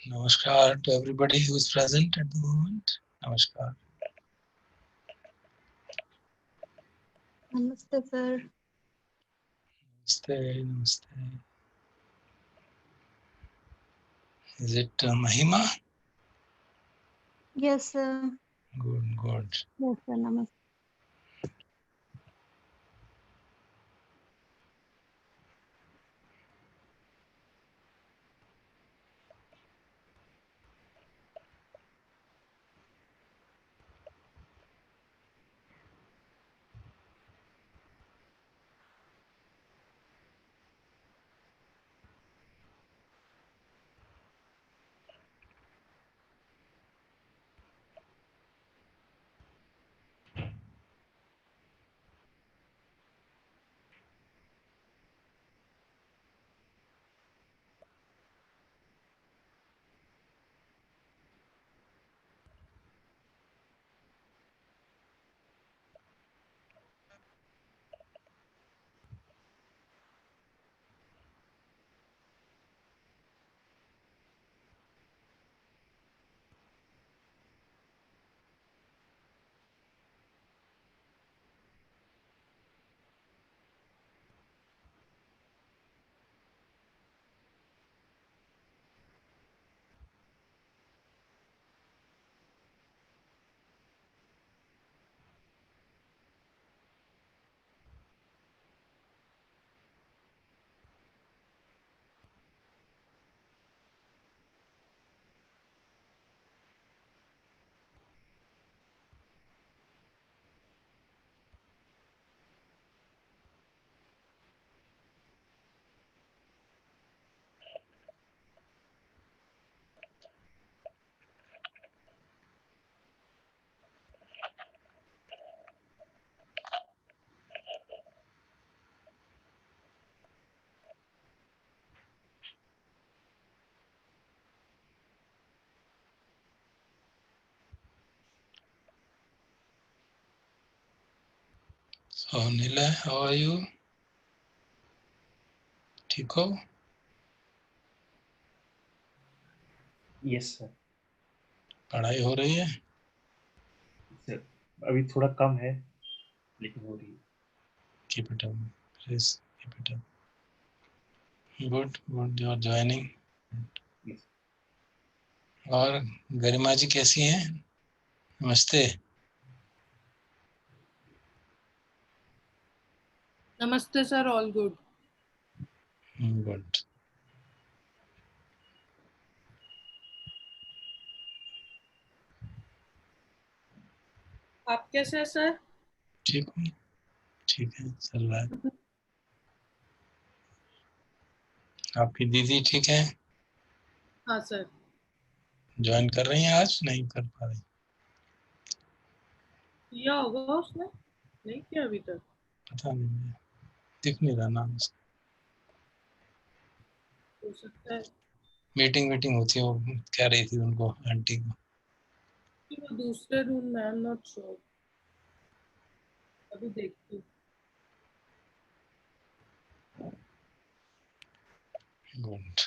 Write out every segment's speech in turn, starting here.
Namaskar to everybody who is present at the moment. Namaskar. Namaste, sir. Namaste, namaste. Is it Mahima? Yes, sir. Good, good. Yes, sir. Namaste. So Nila, how are you? ठीक हो? Yes sir. पढ़ाई हो रही है? Sir अभी थोड़ा कम है लेकिन हो रही है। Keep it up. Please keep it up. Good, good. You are joining. Yes और गरिमा जी कैसी हैं? नमस्ते. Namaste, sir. All good. Good. आप कैसे हैं सर? ठीक हूँ. ठीक है, चल रहा है. आपकी दीदी ठीक है? हाँ सर. ज्वाइन कर रही हैं आज? नहीं कर पा रही. किया होगा उसने? नहीं किया अभी तक. पता नहीं, मुझे दिख नहीं रहा नाम उसका. हो सकता है मीटिंग होती है, वो कह रही थी उनको, आंटी को. कि वो दूसरे रूम में. I am not sure. अभी देखती हूँ. Good.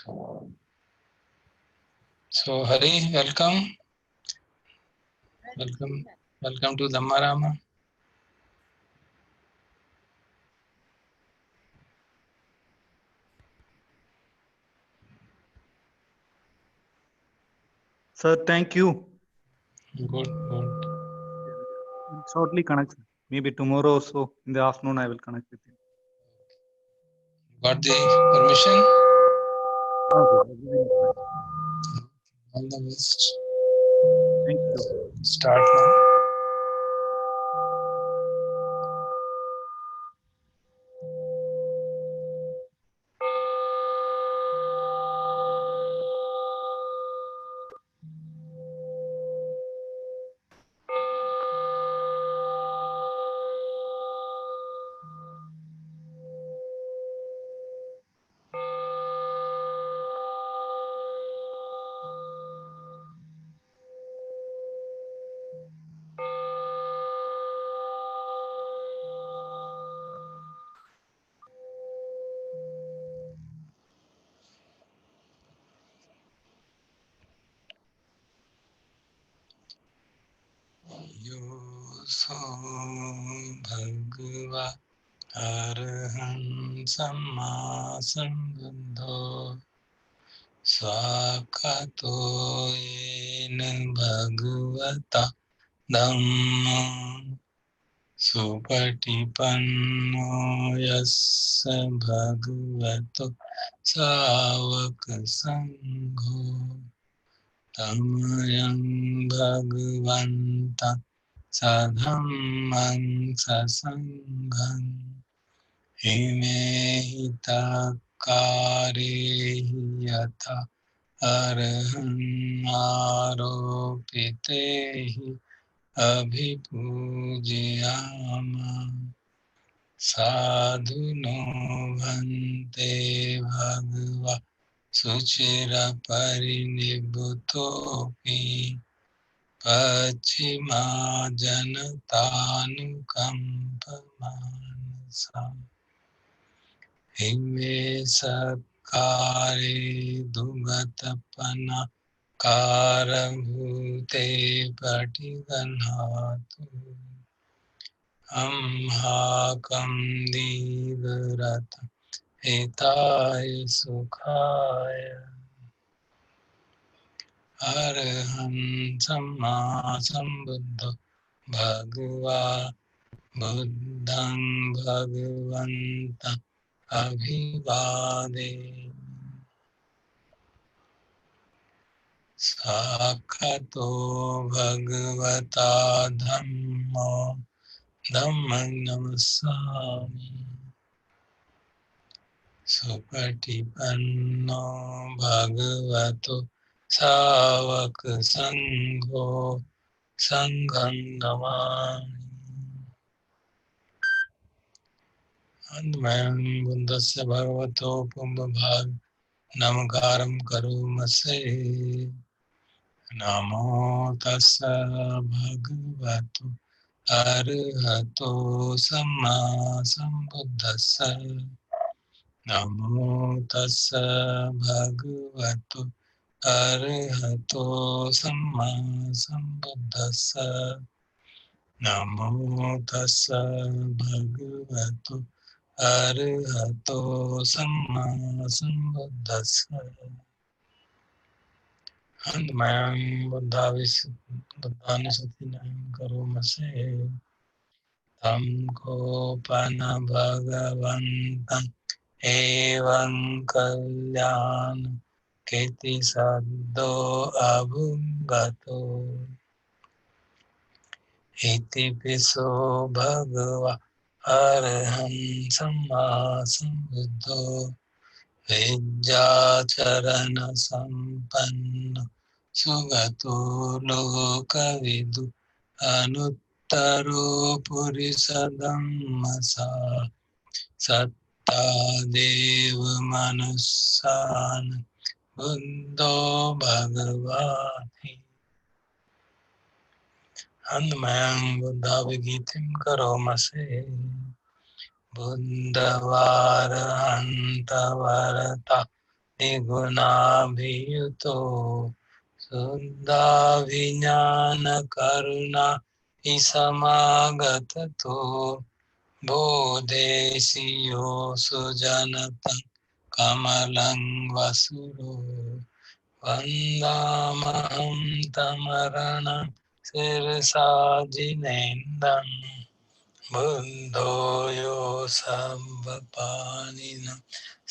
So Hari, welcome. Welcome to Dhammarama. Sir, thank you. Good, good. Shortly connect. Maybe tomorrow or so in the afternoon I will connect with you. Got the permission? Okay. All the best. Thank you. Start now. सो भगवा अरहं सम्मा सम्बुद्धो स्वाखतो येन भगवता धम्मो सुपटिपन्नो यस्य भगवतो सावक संघो तमयं भगवन्तं सधम्मं ससंघं इमे हितकारे यथा अर्हन् आरोपिते हि अभिपूजयामः साधुनो भन्ते भगवा शुचिरपरिनिब्बुतोऽपि पश्चिमा जनतानुकम्पमानसा हिमे सत्कारे दुगतपना कारभूते पटिगन्हातु अम्हाकं दीर्घरथ हिताय सुखाय अरहं सम्मा सम्बुद्धो भगवा बुद्धं भगवन्तं अभिवादे साक्षातो भगवता धम्मो धम्मं नमस्सामि सुपटिपन्नो भगवतो सावक संघो संघं नमामि अन्वयं बुद्धस्य भगवतो पुंभभाग नमकारं करोमसे नमो तस्स भगवतो अरहतो सम्मा सम्बुद्धस्स नमो तस्स भगवतो अरहतो सम्मा सम्बुद्धस्स नमो तस्स भगवतो अरहतो सम्मा सम्बुद्धस्स अन्मयं बुद्धानुस्मृतिं करोमसे तं कोपन भगवन्तं एवं कल्याण कीर्ति सद्दो अभुङ्गतो इति पिसो भगवा अरहं सम्मा सम्बुद्धो विद्याचरण संपन्न सुगतो लोकविदु अनुत्तरो पुरुषधम्मसा सत्ता देव मनुष्यान् बुद्धो भगवाति अन्मयं बुद्धाभिगीतिं करोमसे बुद्धवारहन्तवरता निगुणाभियुतो शुद्धाभिज्ञानकरुणा इसमागततो बोधेशियो सुजनतं कमलं वसुरो वन्दामहं तमरणं शिरसा जिनेन्दम् बुद्धो यो सब्बपाणिनं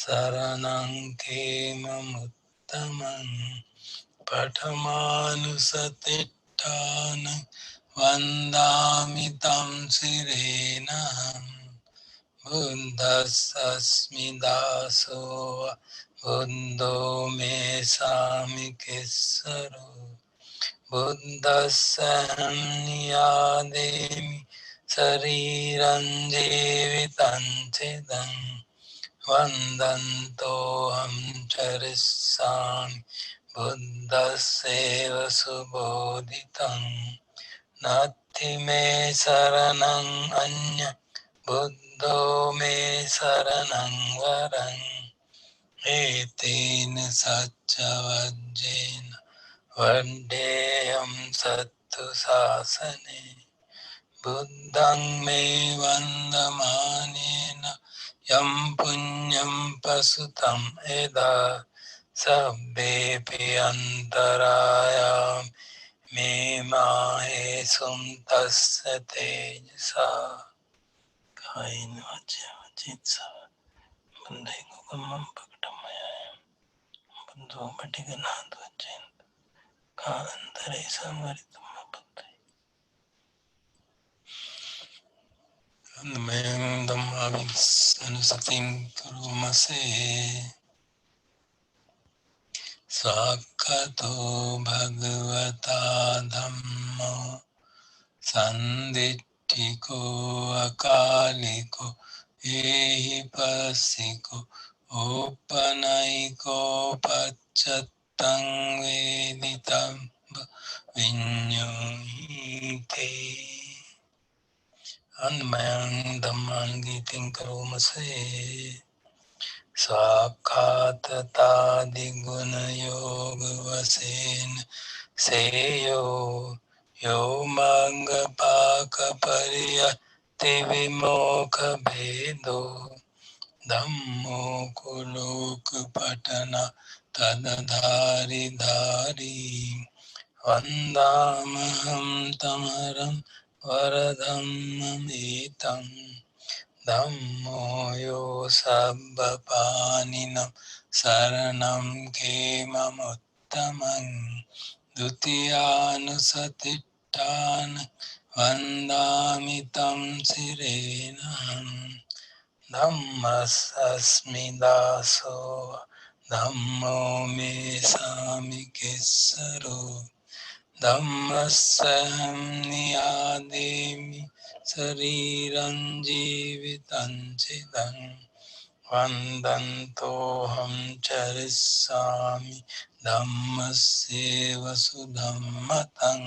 शरणं खेममुत्तमं पठमानुसतिष्ठानं वन्दामि तं शिरेणहं बुद्धस्सस्मि दासो बुद्धो मे सामिकेश्वरो बुद्धस्सहं नियादेमि शरीरं जीवितं चिदं वन्दन्तोऽहं चरिष्यामि बुद्धस्यैव सुबोधितं नास्ति मे शरणं अन्यं बुद्धो मे शरणं वरम् एतेन सच्चवज्जेन वन्देऽहं सत्तु शासने बुद्धं मे वन्दमानेन यं पुण्यं प्रसुतं यदा सब्बेऽपि अन्तरायां मे माहेषुं तस्य तेजसा कायेन वाचा मनसा बुद्धि कुकर्मं प्रकटमया बुद्धो पटिगनाद्वचेन कालान्तरे संवरितुं भक्ति अन्मयं धम्माविसनुसतिं कुर्मसे स्वाक्खतो भगवता धम्मो सन्दिट्ठिको अकालिको एहि पस्सिको ओपनयिको पच्चत्तं वेदितं विඤ्ඤुहीते अन्मयं धम्मं गीतिं करोमसे साक्षात्तादिगुणयोगवशेन सेयो यो मङ्गपाकपर्यतिविमोखभेदो धम्मो कुलोकपटना तदधारिधारी वन्दामहं तमरं वरधम्ममेतं धम्मो यो सब्बपानिनं शरणं खेममुत्तमं द्वितीयानुसतिष्ठान वन्दामि तं शिरेणहं धम्मस्सस्मि दासो धम्मो मे सामिकेश्वरो धम्मस्सहं नियादेमि शरीरं जीवितं चिदं वन्दन्तोऽहं चरिष्यामि धम्मस्येव सुधम्मतं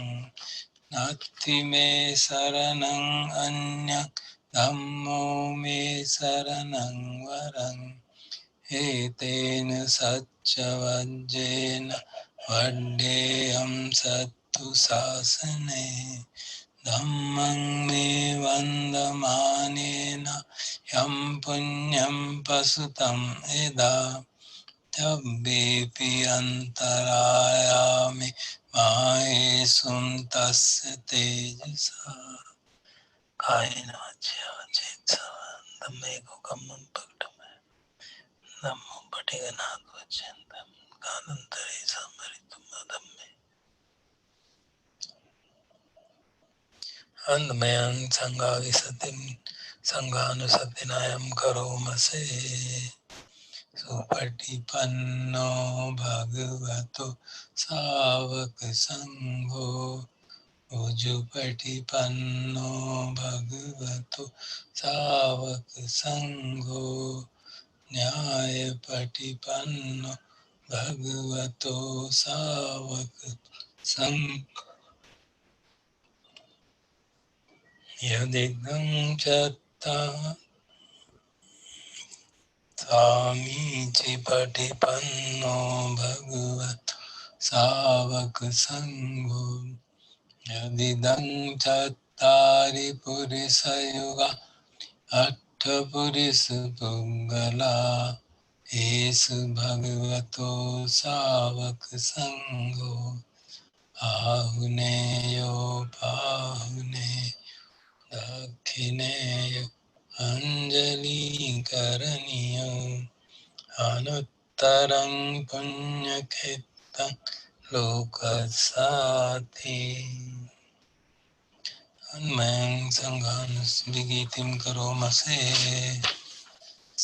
नास्ति मे शरणं अन्यं धम्मो मे शरणं वरम् एतेन सच्चवज्जेन वड्डेऽहं सत्तु शासने धम्मं मे वन्दमानेन यं पुण्यं प्रसुतं यदा तब्बेऽपि अन्तरायामि माहेषुं तस्य तेजसा कायेन वाचा मनसा धम्मं प्रकटमया नमो पटिगनाद्वचेन कालान्तरे संवरितुं धम्मे अन्मयं संगाविसतिं संगानुसतिनायं करोमसे सुपटिपन्नो भगवतो सावकसङ्घो उजुपटिपन्नो भगवतो सावकसङ्घो न्यायपटिपन्नो भगवतो सावकसङ्घो यदिदं चत्ता स्वामीचि पटिपन्नो भगवतो सावकसङ्घो यदिदं चत्तारि पुरुषयुगा अट्ठपुरुषपुङ्गला येषु भगवतो सावकसङ्घो आहुनेयो बाहुनेयो दक्षिणेयो अञ्जलिकरणीयो अनुत्तरं पुण्यक्षेत्रं लोकसाति अन्मयं संघानुस्मृतिं करोमसे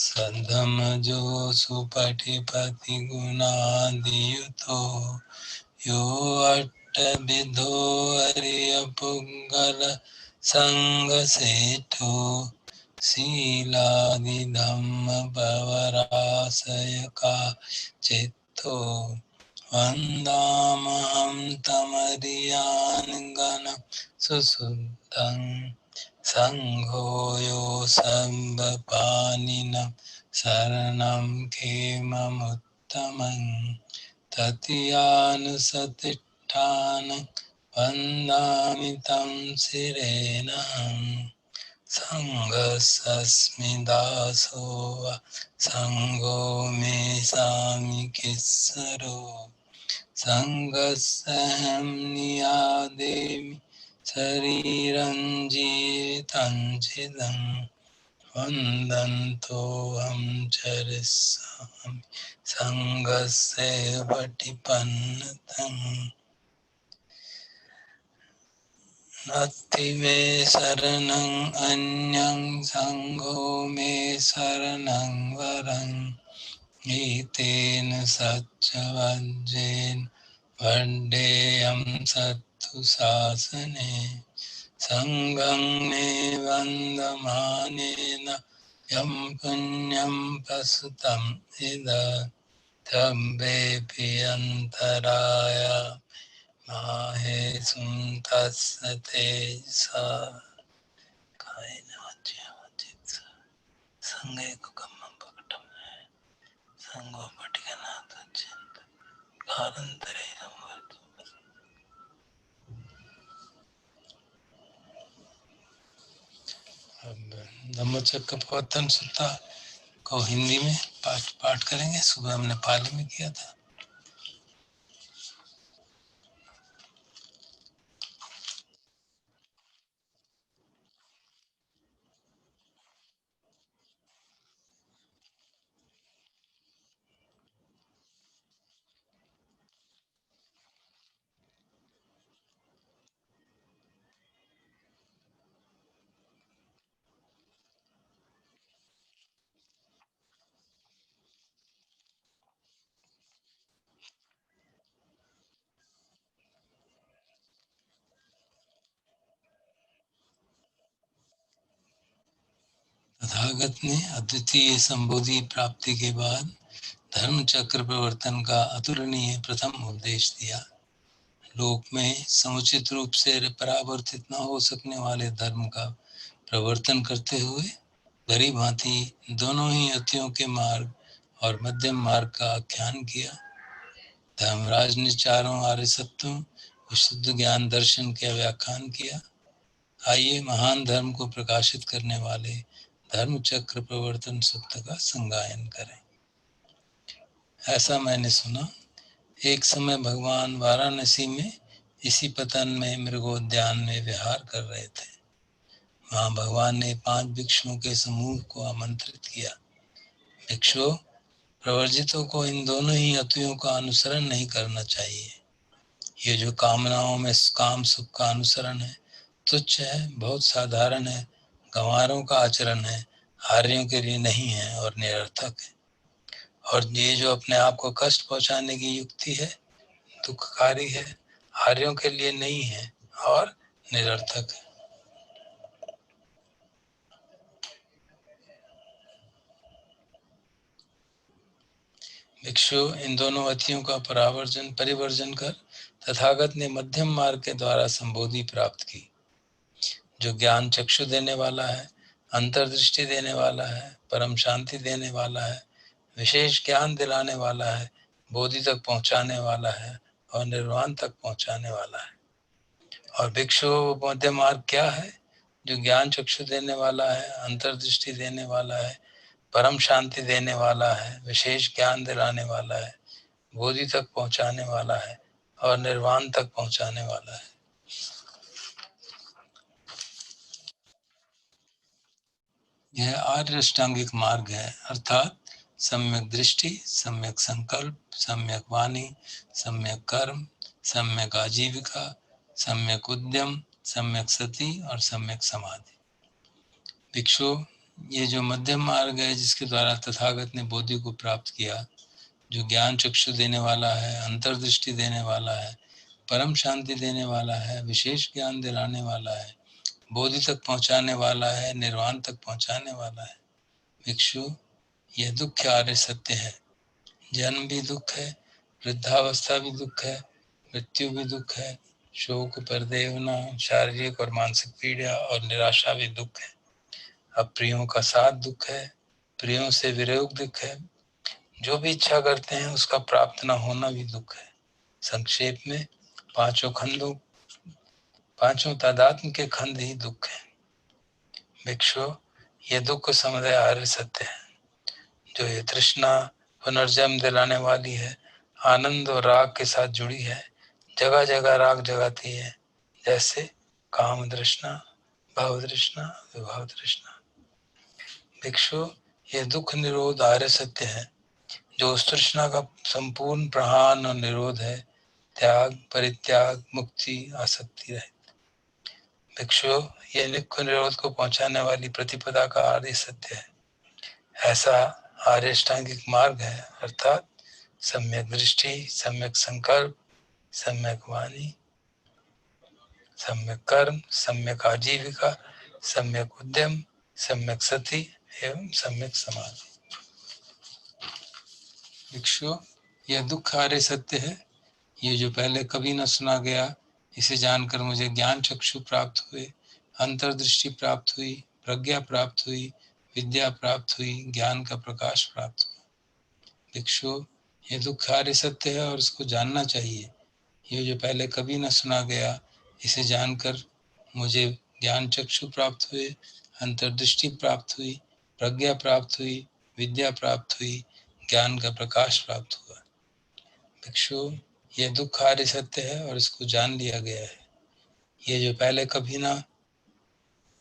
सद्धमजो सुपटिपतिगुणादियुतो यो अट्टविधो हरियपुङ्गल सङ्गसेठो शीलादिधम्मपवराशयका चित्तो वन्दामहं तमरियान्गनं सुशुद्धं सङ्घो यो सर्वपाणिनं शरणं खेममुत्तमं ततीयानुसतिष्ठानं वन्दामि तं शिरेणहं संघस्सस्मि दासो वा संगो मे सामिकिस्सरो संगस्सहं नियादेमि शरीरं जीवितं चिदं वन्दन्तोऽहं चरिष्यामि संगस्यैव पटिपन्नतम् नास्ति मे शरणं अन्यं संगो मे शरणं वरम् एतेन सच्चवज्जेन वड्डेयं सत्तु शासने संगं मे वन्दमानेन यं पुण्यं प्रसुतं इद तब्बेऽपि अन्तराय माहेशुं तस्य तेजसा कायेन वाचा मनसा संगैककम्मं प्रकटं संगोपटिगनाथच्चिन्त कालान्तरे संवर्तु। अब धम्मचक्र प्रवर्तन सूत्र को हिंदी में पाठ करेंगे। सुबह हमने पाली में किया था। तथागत ने अद्वितीय संबोधि प्राप्ति के बाद धर्म चक्र प्रवर्तन का अतुलनीय प्रथम उपदेश दिया। लोक में समुचित रूप से परावर्तित न हो सकने वाले धर्म का प्रवर्तन करते हुए भली भांति दोनों ही अतियों के मार्ग और मध्यम मार्ग का आख्यान किया। धर्मराज ने चारों आर्य सत्यों विशुद्ध ज्ञान दर्शन का व्याख्यान किया। आइए महान धर्म को प्रकाशित करने वाले धर्म चक्र प्रवर्तन सूत्र का संगायन करें। ऐसा मैंने सुना, एक समय भगवान वाराणसी में इसी पतन में मृगोद्यान में विहार कर रहे थे। वहां भगवान ने 5 भिक्षुओं के समूह को आमंत्रित किया। भिक्षुओं, प्रवर्जितों को इन दोनों ही अतियों का अनुसरण नहीं करना चाहिए। ये जो कामनाओं में काम सुख का अनुसरण है, तुच्छ है, बहुत साधारण है, गंवारों का आचरण है, आर्यों के लिए नहीं है और निरर्थक है। और ये जो अपने आप को कष्ट पहुंचाने की युक्ति है, दुखकारी है, आर्यों के लिए नहीं है और निरर्थक है। भिक्षु, इन दोनों अतियों का परिवर्जन कर तथागत ने मध्यम मार्ग के द्वारा संबोधि प्राप्त की, जो ज्ञान चक्षु देने वाला है, अंतर्दृष्टि देने वाला है, परम शांति देने वाला है, विशेष ज्ञान दिलाने वाला है, बोधि तक पहुंचाने वाला है और निर्वाण तक पहुंचाने वाला है। और भिक्षु, मध्य मार्ग क्या है? जो ज्ञान चक्षु देने वाला है, अंतर्दृष्टि देने वाला है, परम शांति देने वाला है, विशेष ज्ञान दिलाने वाला है, बोधि तक पहुंचाने वाला है और निर्वाण तक पहुंचाने वाला है। यह आर्य अष्टांगिक मार्ग है, अर्थात सम्यक दृष्टि, सम्यक संकल्प, सम्यक वाणी, सम्यक कर्म, सम्यक आजीविका, सम्यक उद्यम, सम्यक सती और सम्यक समाधि। भिक्षु, ये जो मध्यम मार्ग है जिसके द्वारा तथागत ने बोधि को प्राप्त किया, जो ज्ञान चक्षु देने वाला है, अंतर्दृष्टि देने वाला है, परम शांति देने वाला है, विशेष ज्ञान दिलाने वाला है, बोधि तक पहुंचाने वाला है, निर्वाण तक पहुंचाने वाला है। भिक्षु, यह दुख आर्य सत्य है। जन्म भी दुख है, वृद्धावस्था भी दुख है, मृत्यु भी दुख है, शोक, परदेवना, शारीरिक और मानसिक पीड़ा और निराशा भी दुख है। अप्रियों का साथ दुख है, प्रियों से वियोग दुख है, जो भी इच्छा करते हैं उसका प्राप्त न होना भी दुख है। संक्षेप में 5 खंडों पांचों तादात्म्य के खंड ही दुख है। भिक्षु, ये दुख समुदय आर्य सत्य है। जो ये तृष्णा पुनर्जन्म दिलाने वाली है, आनंद और राग के साथ जुड़ी है, जगह जगह राग जगाती है, जैसे काम तृष्णा, भाव तृष्णा, विभाव तृष्णा। भिक्षु, ये दुख निरोध आर्य सत्य है। जो उस तृष्णा का संपूर्ण प्रहान और निरोध है, त्याग, परित्याग, मुक्ति, आसक्ति रहित। भिक्षु, ये निख निरोध को पहुंचाने वाली प्रतिपदा का आर्य सत्य है। ऐसा आर्य अष्टांगिक मार्ग है, अर्थात सम्यक दृष्टि, सम्यक संकल्प, सम्यक वाणी, सम्यक कर्म, सम्यक आजीविका, सम्यक उद्यम, सम्यक सति एवं सम्यक समाधि। भिक्षु, यह दुख आर्य सत्य है। ये जो पहले कभी न सुना गया, इसे जानकर मुझे ज्ञान चक्षु प्राप्त हुए, अंतर्दृष्टि प्राप्त हुई, प्रज्ञा प्राप्त हुई, विद्या प्राप्त हुई, ज्ञान का प्रकाश प्राप्त हुआ। भिक्षु, ये दुख आर्य सत्य है और इसको जानना चाहिए। ये जो पहले कभी न सुना गया, इसे जानकर मुझे ज्ञान चक्षु प्राप्त हुए, अंतर्दृष्टि प्राप्त हुई, प्रज्ञा प्राप्त हुई, विद्या प्राप्त हुई, ज्ञान का प्रकाश प्राप्त हुआ। भिक्षु, ये दुख आर्य सत्य है और इसको जान लिया गया है। ये जो पहले कभी ना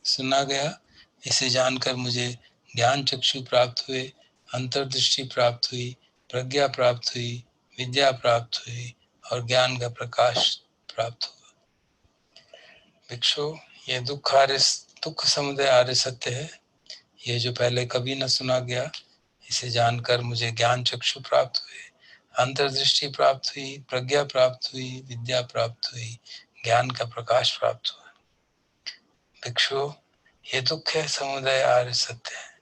सुना गया, इसे जानकर मुझे ज्ञान चक्षु प्राप्त हुए, अंतर्दृष्टि प्राप्त हुई, प्रज्ञा प्राप्त हुई, विद्या प्राप्त हुई और ज्ञान का प्रकाश प्राप्त हुआ। भिक्षु, ये दुख समुदय आर्य सत्य है। ये जो पहले कभी न सुना गया, इसे जानकर मुझे ज्ञान चक्षु प्राप्त हुए, अंतर्दृष्टि प्राप्त हुई, प्रज्ञा प्राप्त हुई, विद्या प्राप्त हुई, ज्ञान का प्रकाश प्राप्त हुआ। भिक्षु, ये दुख है समुदय आर्य सत्य है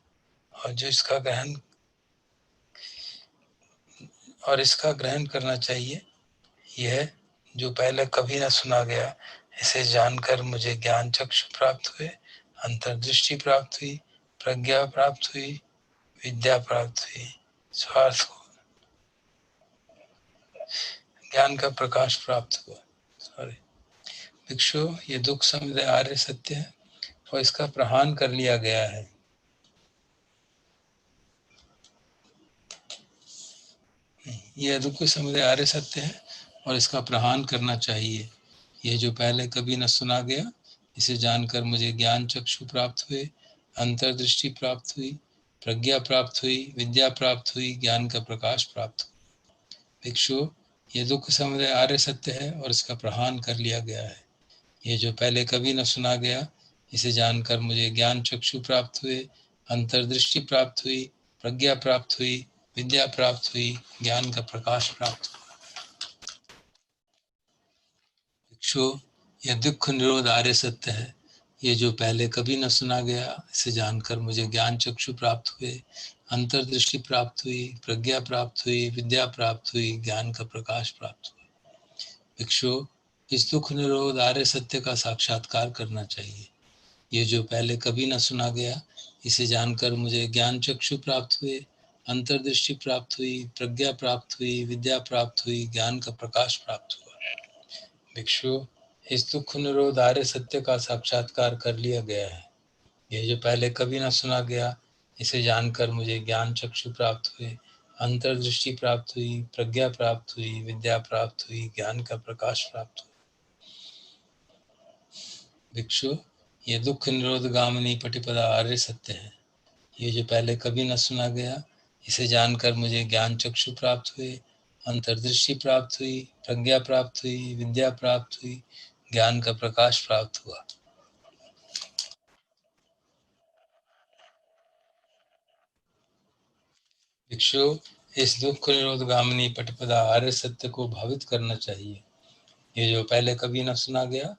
और इसका ग्रहण करना चाहिए। यह जो पहले कभी न सुना गया, इसे जानकर मुझे ज्ञान चक्षु प्राप्त हुए, अंतर्दृष्टि प्राप्त हुई, प्रज्ञा प्राप्त हुई, विद्या प्राप्त हुई, स्वार्थ को ज्ञान का प्रकाश प्राप्त हुआ। भिक्षु, ये दुख समुदय आर्य सत्य है और इसका प्रहान कर लिया गया है। यह दुख समुदय आर्य सत्य है और इसका प्रहान करना चाहिए। यह जो पहले कभी न सुना गया, इसे जानकर मुझे ज्ञान चक्षु प्राप्त हुए, अंतर्दृष्टि प्राप्त हुई, प्रज्ञा प्राप्त हुई, विद्या प्राप्त हुई, ज्ञान का प्रकाश प्राप्त हुआ। भिक्षु, यह दुख समुदय आर्य सत्य है और इसका प्रहान कर लिया गया है। यह जो पहले कभी न सुना गया, इसे जानकर मुझे ज्ञान चक्षु प्राप्त हुए, अंतर्दृष्टि प्राप्त हुई, प्रज्ञा प्राप्त हुई, विद्या प्राप्त हुई, ज्ञान का प्रकाश प्राप्त हुआ। भिक्षु, यह दुख निरोध आर्य सत्य है। ये जो पहले कभी न सुना गया, इसे जानकर मुझे ज्ञान चक्षु प्राप्त हुए, अंतर्दृष्टि प्राप्त हुई, प्रज्ञा प्राप्त हुई, विद्या प्राप्त हुई, ज्ञान का प्रकाश प्राप्त हुआ। भिक्षु, इस दुख निरोध आर्य सत्य का साक्षात्कार करना चाहिए। ये जो पहले कभी न सुना गया, इसे जानकर मुझे ज्ञान चक्षु प्राप्त हुए, अंतर्दृष्टि प्राप्त हुई, प्रज्ञा प्राप्त हुई, विद्या प्राप्त हुई, ज्ञान का प्रकाश प्राप्त हुआ। भिक्षु, इस दुख निरोध आर्य सत्य का साक्षात्कार कर लिया गया है। यह जो पहले कभी न सुना गया, इसे जानकर मुझे ज्ञान चक्षु प्राप्त हुए, अंतर्दृष्टि प्राप्त हुई, प्रज्ञा प्राप्त हुई, विद्या प्राप्त हुई, ज्ञान का प्रकाश प्राप्त हुआ। भिक्षु, ये दुख निरोध गामिनी पटिपदा आर्य सत्य है। ये जो पहले कभी न सुना गया, इसे जानकर मुझे ज्ञान चक्षु प्राप्त हुए, अंतर्दृष्टि प्राप्त हुई, प्रज्ञा प्राप्त हुई, विद्या प्राप्त हुई, ज्ञान का प्रकाश प्राप्त हुआ। भिक्षु, इस दुख निरोध गामिनी पटिपदा आर्य सत्य को भावित करना चाहिए। ये जो पहले कभी न सुना गया,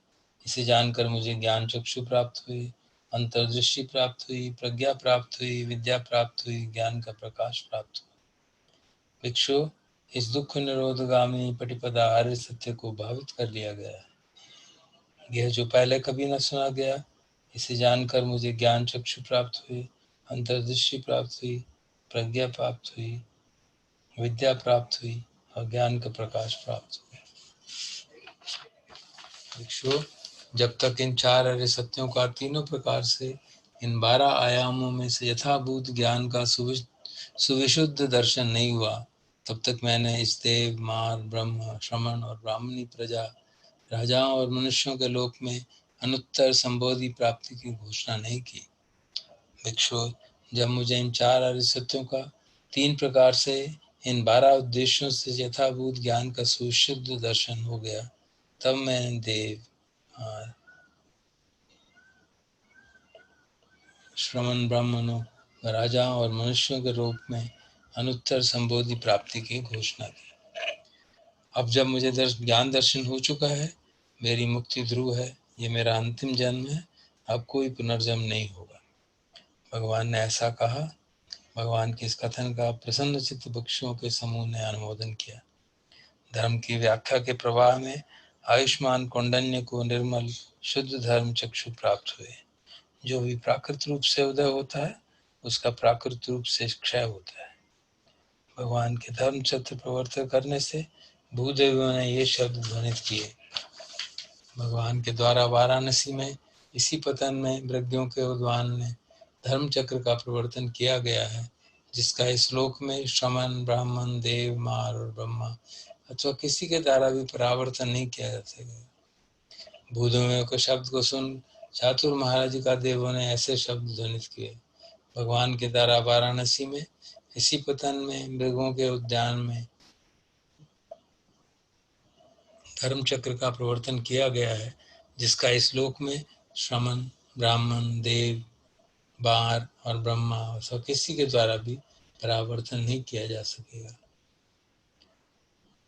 इसे जानकर मुझे ज्ञान चक्षु प्राप्त हुए, अंतर्दृष्टि प्राप्त हुई, प्रज्ञा प्राप्त हुई, विद्या प्राप्त हुई, ज्ञान का प्रकाश प्राप्त हुआ। भिक्षु, इस दुख निरोध गामिनी पटिपदा आर्य सत्य को भावित कर लिया गया है। यह जो पहले कभी न सुना गया, इसे जानकर मुझे ज्ञान चक्षु प्राप्त हुए, अंतर्दृष्टि प्राप्त हुई, प्रज्ञा प्राप्त हुई, विद्या प्राप्त हुई और ज्ञान का प्रकाश प्राप्त हुआ। भिक्षु, जब तक इन 4 आर्य सत्यों का तीनों प्रकार से इन 12 आयामों में से यथाभूत ज्ञान का सुविशुद्ध दर्शन नहीं हुआ, तब तक मैंने इस देव, मार, ब्रह्म, श्रमण और ब्राह्मणी प्रजा, राजाओं और मनुष्यों के लोक में अनुत्तर संबोधि प्राप्ति की घोषणा नहीं की। भिक्षु, जब मुझे इन 4 आर्य सत्यों का 3 प्रकार से इन 12 उद्देश्यों से यथाभूत ज्ञान का सुविशुद्ध दर्शन हो गया, तब मैंने देव, श्रमण, ब्राह्मणों, राजाओं और मनुष्यों के रूप में अनुत्तर संबोधि प्राप्ति की घोषणा की। अब जब मुझे ज्ञान दर्शन हो चुका है, मेरी मुक्ति ध्रुव है, ये मेरा अंतिम जन्म है, अब कोई पुनर्जन्म नहीं होगा। भगवान ने ऐसा कहा। भगवान के इस कथन का प्रसन्नचित्त भिक्षुओं के समूह ने अनुमोदन किया। धर्म की व्याख्या के प्रवाह में आयुष्मान कौंडन्य को निर्मल शुद्ध धर्म चक्षु प्राप्त हुए। जो भी प्राकृत रूप से उदय होता है, उसका प्राकृत रूप से क्षय होता है। भगवान के धर्म चक्र प्रवर्तन करने से भूदेवियों ने ये शब्द ध्वनित किए। भगवान के द्वारा वाराणसी में इसी पतन में मृग्यों के उद्वान में धर्म चक्र का प्रवर्तन किया गया है, जिसका इस श्लोक में श्रमण, ब्राह्मण, देव, मार और ब्रह्मा अथवा किसी के द्वारा भी परावर्तन नहीं किया जा सकेगा। भूदेवियों के शब्द को सुन चातुर महाराज का देवों ने ऐसे शब्द ध्वनित किए। भगवान के द्वारा वाराणसी में इसी पतन में मृगों के उद्यान में धर्म चक्र का प्रवर्तन किया गया है, जिसका इस श्लोक में श्रमण, ब्राह्मण, देव, बार और ब्रह्मा अथवा किसी के द्वारा भी परावर्तन नहीं किया जा सकेगा।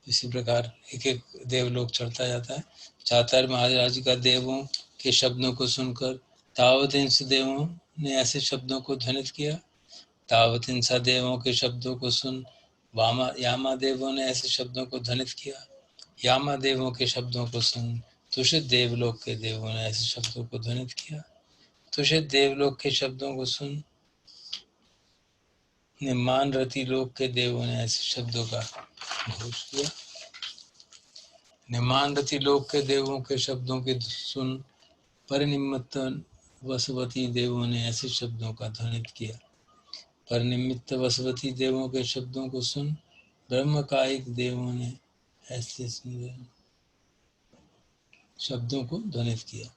इसी प्रकार एक एक देवलोक चढ़ता जाता है। चातर महाराज का देवों के शब्दों को सुनकर तावतिंस देवों ने ऐसे शब्दों को ध्वनित किया। तावतिंसा देवों के शब्दों को सुन यामा देवों ने ऐसे शब्दों को ध्वनित किया। यामा देवों के शब्दों को सुन तुषित देवलोक के देवों ने ऐसे शब्दों को ध्वनित किया। तुषित देवलोक के शब्दों को सुन निम्मान रति लोक के देवों ने ऐसे शब्दों का घोष किया। निम्मान रति लोक के देवों के शब्दों के सुन परिनिमित्त वसवती देवों ने ऐसे शब्दों का ध्वनित किया। परिनिमित्त वसवती देवों के शब्दों को सुन ब्रह्मकायिक देवों ने ऐसे शब्दों को ध्वनित किया।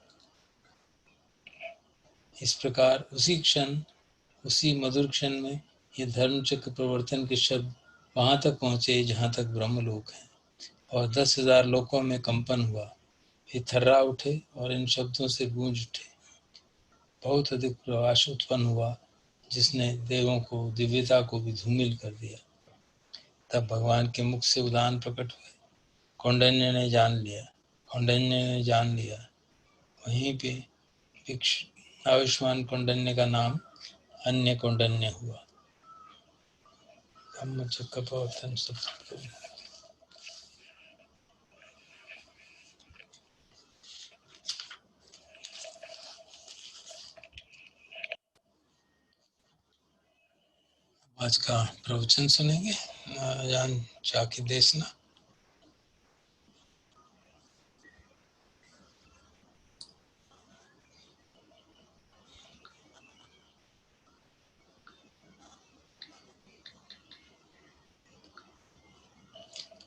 इस प्रकार उसी क्षण, उसी मधुर क्षण में ये धर्मचक्र प्रवर्तन के शब्द वहां तक पहुंचे जहां तक ब्रह्मलोक है, और 10,000 लोकों में कंपन हुआ। ये थर्रा उठे और इन शब्दों से गूंज उठे। बहुत अधिक प्रकाश उत्पन्न हुआ, जिसने देवों को, दिव्यता को भी धूमिल कर दिया। तब भगवान के मुख से उदान प्रकट हुए। कौंडन्य ने जान लिया। वहीं पे आयुष्मान कौंडन्य का नाम अन्य कौंडन्य हुआ। धम्मचक्र प्रवर्तन सब। आज का प्रवचन सुनेंगे जान चाकी देशना।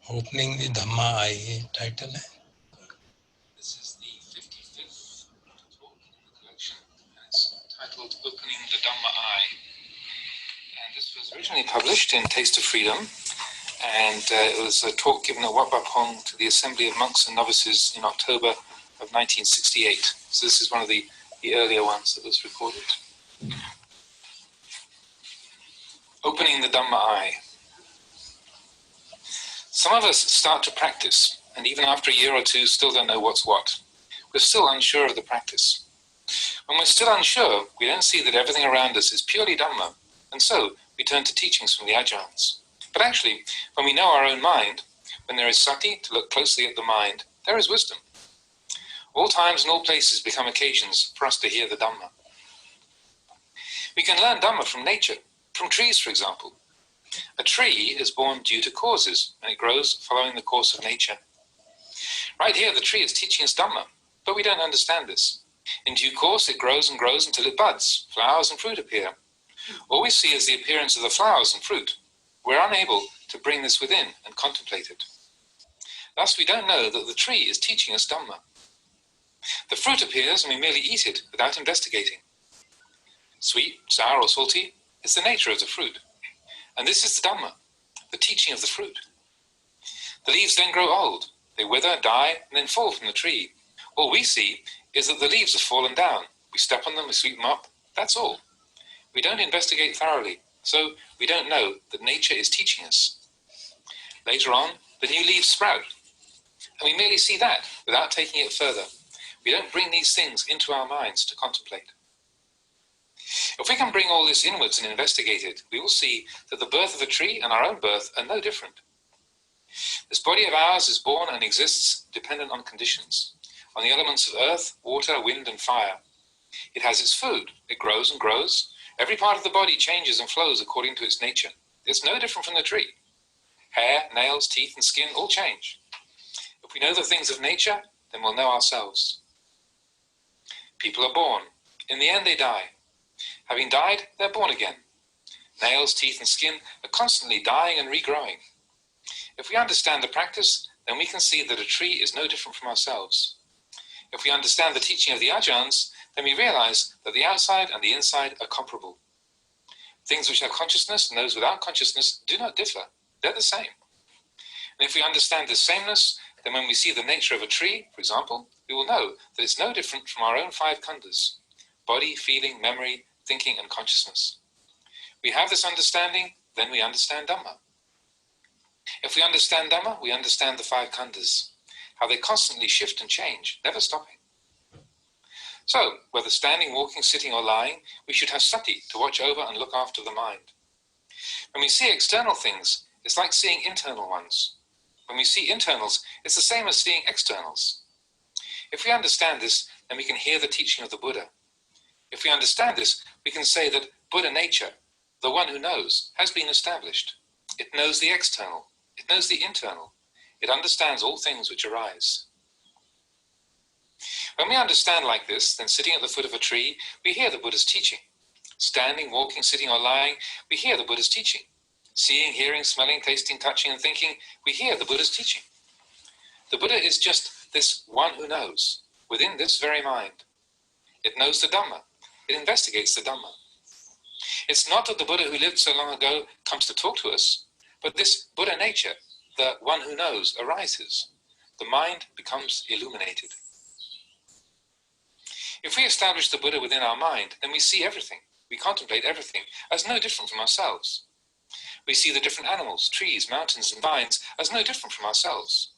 Opening the Dhamma I title है। This is the 55th talk in the collection, and it's titled Opening the Dhamma Eye. And this was originally published in Taste of Freedom, and it was a talk given at Wat Pah Pong to the Assembly of Monks and Novices in October of 1968. So this is one of the earlier ones that was recorded. Opening the Dhamma Eye. Some of us start to practice, and even after a year or two still don't know what's what. We're still unsure of the practice. When we're still unsure, we don't see that everything around us is purely Dhamma, and so we turn to teachings from the Ajahns. But actually, when we know our own mind, when there is sati to look closely at the mind, there is wisdom. All times and all places become occasions for us to hear the Dhamma. We can learn Dhamma from nature, from trees, for example. A tree is born due to causes, and it grows following the course of nature. Right here, the tree is teaching us Dhamma. But we don't understand this. In due course, it grows and grows until it buds, flowers and fruit appear. All we see is the appearance of the flowers and fruit. We're unable to bring this within and contemplate it. Thus, we don't know that the tree is teaching us Dhamma. The fruit appears and we merely eat it without investigating. Sweet, sour or salty is the nature of the fruit. And this is the Dhamma, the teaching of the fruit. The leaves then grow old. They wither, die, and then fall from the tree. All we see is that the leaves have fallen down. We step on them, we sweep them up. That's all. We don't investigate thoroughly, so we don't know that nature is teaching us. Later on, the new leaves sprout, and we merely see that without taking it further. We don't bring these things into our minds to contemplate. If we can bring all this inwards and investigate it, we will see that the birth of a tree and our own birth are no different. This body of ours is born and exists dependent on conditions, on the elements of earth, water, wind, and fire. It has its food. It grows and grows. Every part of the body changes and flows according to its nature. It's no different from the tree. Hair, nails, teeth, and skin all change. If we know the things of nature, then we'll know ourselves. People are born. In the end, they die. Having died, they're born again. Nails, teeth, and skin are constantly dying and regrowing. If we understand the practice, then we can see that a tree is no different from ourselves. If we understand the teaching of the Ajahns, then we realize that the outside and the inside are comparable. Things which have consciousness and those without consciousness do not differ. They're the same. And if we understand this sameness, then when we see the nature of a tree, for example, we will know that it's no different from our own 5 khandhas: body, feeling, memory, thinking, and consciousness. We have this understanding, then we understand Dhamma. If we understand Dhamma, we understand the 5 khandhas, how they constantly shift and change, never stopping. So, whether standing, walking, sitting, or lying, we should have sati to watch over and look after the mind. When we see external things, it's like seeing internal ones. When we see internals, it's the same as seeing externals. If we understand this, then we can hear the teaching of the Buddha. If we understand this, we can say that Buddha nature, the one who knows, has been established. It knows the external. It knows the internal. It understands all things which arise. When we understand like this, then sitting at the foot of a tree, we hear the Buddha's teaching. Standing, walking, sitting, or lying, we hear the Buddha's teaching. Seeing, hearing, smelling, tasting, touching, and thinking, we hear the Buddha's teaching. The Buddha is just this one who knows, within this very mind. It knows the Dhamma. It investigates the Dhamma. It's not that the Buddha who lived so long ago comes to talk to us, but this Buddha nature, the one who knows, arises. The mind becomes illuminated. If we establish the Buddha within our mind, then we see everything, we contemplate everything as no different from ourselves. We see the different animals, trees, mountains, and vines as no different from ourselves.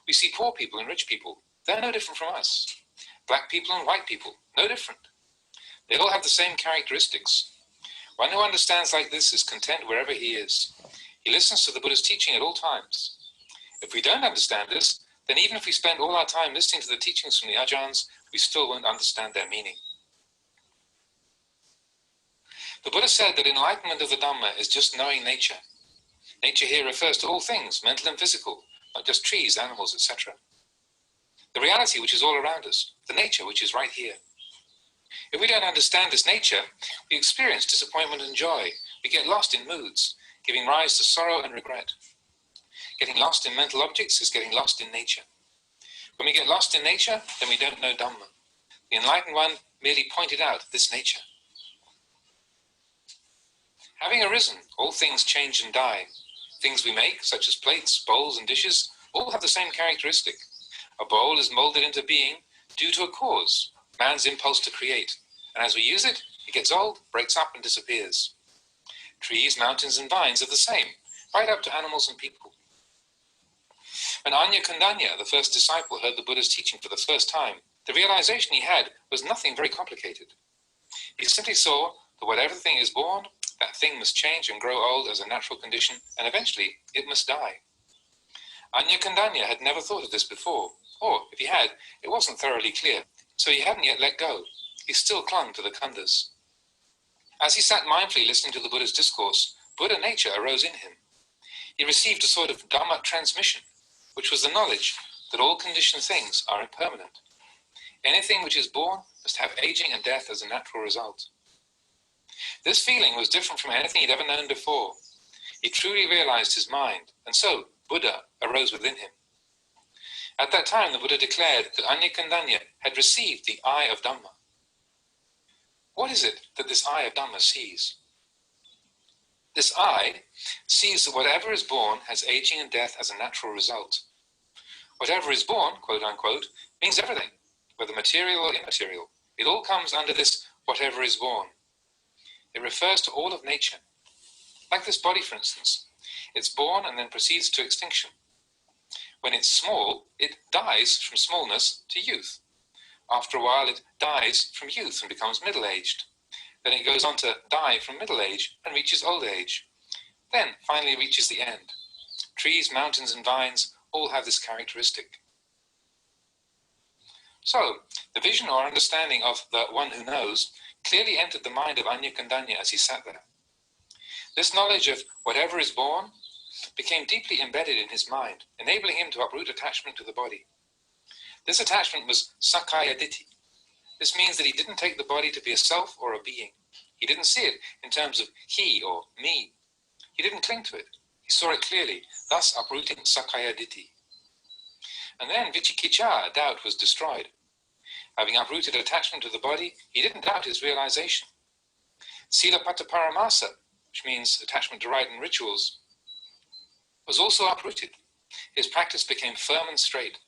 We see poor people and rich people. They're no different from us. Black people and white people, no different. They all have the same characteristics. One who understands like this is content wherever he is. He listens to the Buddha's teaching at all times. If we don't understand this, then even if we spend all our time listening to the teachings from the Ajahns, we still won't understand their meaning. The Buddha said that enlightenment of the Dhamma is just knowing nature. Nature here refers to all things, mental and physical, not just trees, animals, etc. The reality which is all around us, the nature which is right here. If we don't understand this nature, we experience disappointment and joy. We get lost in moods, giving rise to sorrow and regret. Getting lost in mental objects is getting lost in nature. When we get lost in nature, then we don't know Dhamma. The Enlightened One merely pointed out this nature. Having arisen, all things change and die. Things we make, such as plates, bowls, and dishes, all have the same characteristic. A bowl is molded into being due to a cause, man's impulse to create. And as we use it, it gets old, breaks up, and disappears. Trees, mountains, and vines are the same, right up to animals and people. When Anya Kandanya, the first disciple, heard the Buddha's teaching for the first time, the realization he had was nothing very complicated. He simply saw that whatever thing is born, that thing must change and grow old as a natural condition, and eventually it must die. Anya Kandanya had never thought of this before, or if he had, it wasn't thoroughly clear, so he hadn't yet let go. He still clung to the khandhas. As he sat mindfully listening to the Buddha's discourse, Buddha nature arose in him. He received a sort of Dhamma transmission, which was the knowledge that all conditioned things are impermanent. Anything which is born must have aging and death as a natural result. This feeling was different from anything he'd ever known before. He truly realized his mind, and so Buddha arose within him. At that time, the Buddha declared that Anya Kandanya had received the eye of Dhamma. What is it that this eye of Dhamma sees? This eye sees that whatever is born has aging and death as a natural result. Whatever is born, quote unquote, means everything, whether material or immaterial. It all comes under this whatever is born. It refers to all of nature. Like this body, for instance. It's born and then proceeds to extinction. When it's small, it dies from smallness to youth. After a while, it dies from youth and becomes middle-aged. Then it goes on to die from middle age and reaches old age. Then finally reaches the end. Trees, mountains, and vines all have this characteristic. So, the vision or understanding of the one who knows clearly entered the mind of Anya Kandanya as he sat there. This knowledge of whatever is born became deeply embedded in his mind, enabling him to uproot attachment to the body. This attachment was Sakkaya Ditthi. This means that he didn't take the body to be a self or a being. He didn't see it in terms of he or me. He didn't cling to it. He saw it clearly, thus uprooting Sakkaya Ditthi. And then Vicikicca, doubt, was destroyed. Having uprooted attachment to the body, he didn't doubt his realization. Silabbata Paramasa, which means attachment to rite and rituals, was also uprooted. His practice became firm and straight.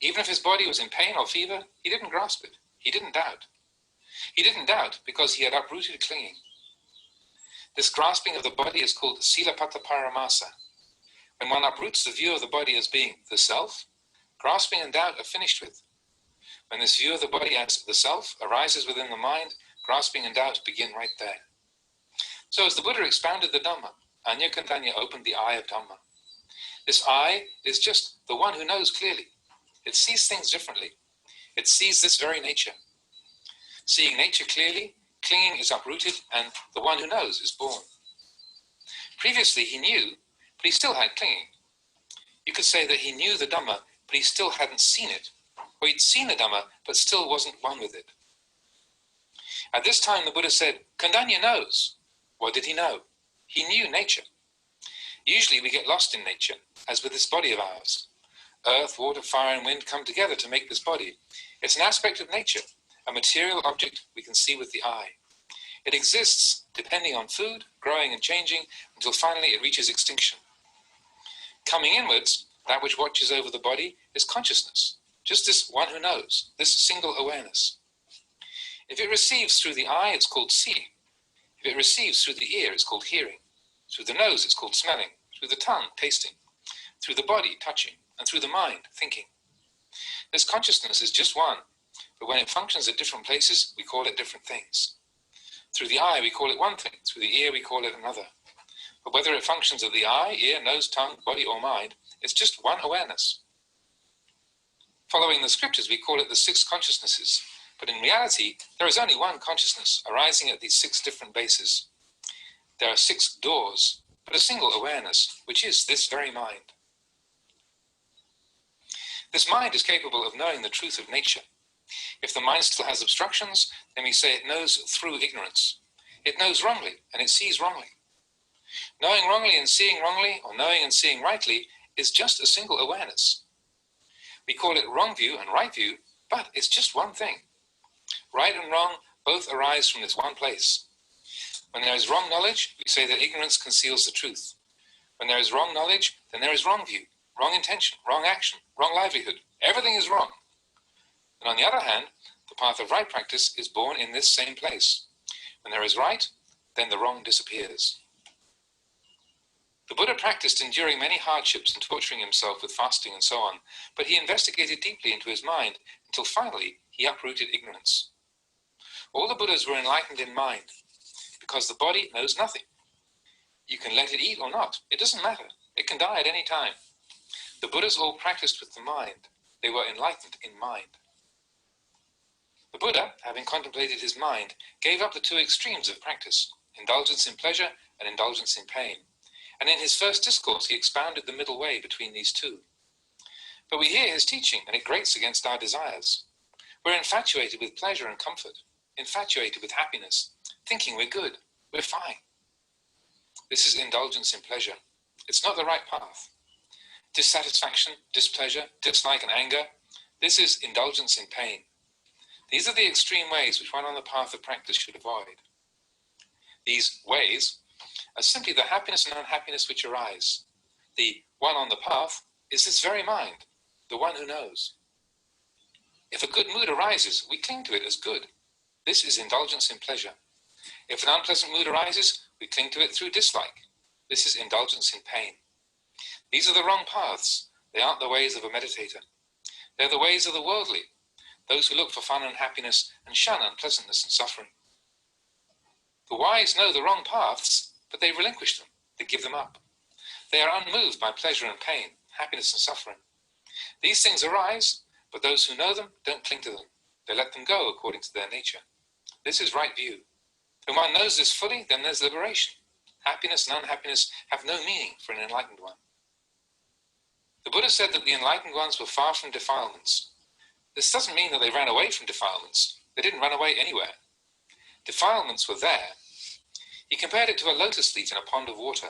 Even if his body was in pain or fever, he didn't grasp it. He didn't doubt. He didn't doubt because he had uprooted clinging. This grasping of the body is called Silabbata Paramasa. When one uproots the view of the body as being the self, grasping and doubt are finished with. When this view of the body as the self arises within the mind, grasping and doubt begin right there. So as the Buddha expounded the Dhamma, Anya Kandanya opened the eye of Dhamma. This eye is just the one who knows clearly. It sees things differently. It sees this very nature. Seeing nature clearly, clinging is uprooted and the one who knows is born. Previously he knew, but he still had clinging. You could say that he knew the Dhamma, but he still hadn't seen it. Or he'd seen the Dhamma, but still wasn't one with it. At this time the Buddha said, Kandanya knows. What did he know? He knew nature. Usually we get lost in nature, as with this body of ours. Earth, water, fire, and wind come together to make this body. It's an aspect of nature, a material object we can see with the eye. It exists depending on food, growing and changing, until finally it reaches extinction. Coming inwards, that which watches over the body is consciousness, just this one who knows, this single awareness. If it receives through the eye, it's called seeing. If it receives through the ear, it's called hearing. Through the nose, it's called smelling. Through the tongue, tasting. Through the body, touching. And through the mind, thinking. This consciousness is just one, but when it functions at different places, we call it different things. Through the eye, we call it one thing. Through the ear, we call it another. But whether it functions at the eye, ear, nose, tongue, body, or mind, it's just one awareness. Following the scriptures, we call it the six consciousnesses. But in reality, there is only one consciousness arising at these six different bases. There are six doors, but a single awareness, which is this very mind. This mind is capable of knowing the truth of nature. If the mind still has obstructions, then we say it knows through ignorance. It knows wrongly, and it sees wrongly. Knowing wrongly and seeing wrongly, or knowing and seeing rightly, is just a single awareness. We call it wrong view and right view, but it's just one thing. Right and wrong both arise from this one place. When there is wrong knowledge, we say that ignorance conceals the truth. When there is wrong knowledge, then there is wrong view, wrong intention, wrong action, wrong livelihood. Everything is wrong. And on the other hand, the path of right practice is born in this same place. When there is right, then the wrong disappears. The Buddha practiced enduring many hardships and torturing himself with fasting and so on, but he investigated deeply into his mind until finally he uprooted ignorance. All the Buddhas were enlightened in mind, because the body knows nothing. You can let it eat or not. It doesn't matter. It can die at any time. The Buddhas all practiced with the mind. They were enlightened in mind. The Buddha, having contemplated his mind, gave up the two extremes of practice, indulgence in pleasure and indulgence in pain. And in his first discourse, he expounded the middle way between these two. But we hear his teaching, and it grates against our desires. We're infatuated with pleasure and comfort, infatuated with happiness, thinking we're good, we're fine. This is indulgence in pleasure. It's not the right path. Dissatisfaction, displeasure, dislike and anger, this is indulgence in pain. These are the extreme ways which one on the path of practice should avoid. These ways are simply the happiness and unhappiness which arise. The one on the path is this very mind, the one who knows. If a good mood arises, we cling to it as good. This is indulgence in pleasure. If an unpleasant mood arises, we cling to it through dislike. This is indulgence in pain. These are the wrong paths. They aren't the ways of a meditator. They're the ways of the worldly, those who look for fun and happiness and shun unpleasantness and suffering. The wise know the wrong paths, but they relinquish them, they give them up. They are unmoved by pleasure and pain, happiness and suffering. These things arise, but those who know them don't cling to them. They let them go according to their nature. This is right view. When one knows this fully, then there's liberation. Happiness and unhappiness have no meaning for an enlightened one. The Buddha said that the enlightened ones were far from defilements. This doesn't mean that they ran away from defilements. They didn't run away anywhere. Defilements were there. He compared it to a lotus leaf in a pond of water.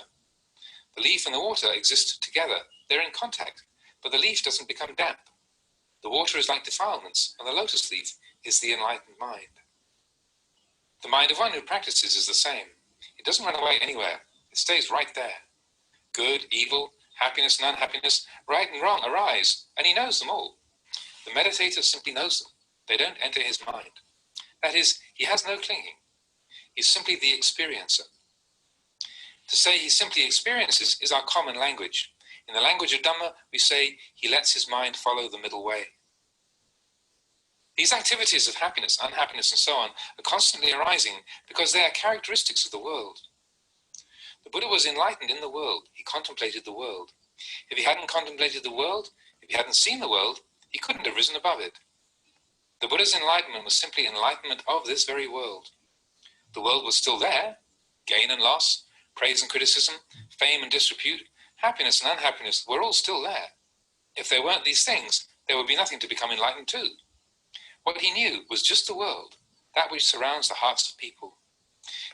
The leaf and the water exist together. They're in contact, but the leaf doesn't become damp. The water is like defilements, and the lotus leaf is the enlightened mind. The mind of one who practices is the same. It doesn't run away anywhere. It stays right there. Good, evil, happiness and unhappiness, right and wrong arise, and he knows them all. The meditator simply knows them. They don't enter his mind. That is, he has no clinging. He's simply the experiencer. To say he simply experiences is our common language. In the language of Dhamma, we say he lets his mind follow the middle way. These activities of happiness, unhappiness, and so on are constantly arising because they are characteristics of the world. The Buddha was enlightened in the world. He contemplated the world. If he hadn't contemplated the world, if he hadn't seen the world, he couldn't have risen above it. The Buddha's enlightenment was simply enlightenment of this very world. The world was still there. Gain and loss, praise and criticism, fame and disrepute, happiness and unhappiness were all still there. If there weren't these things, there would be nothing to become enlightened to. What he knew was just the world, that which surrounds the hearts of people.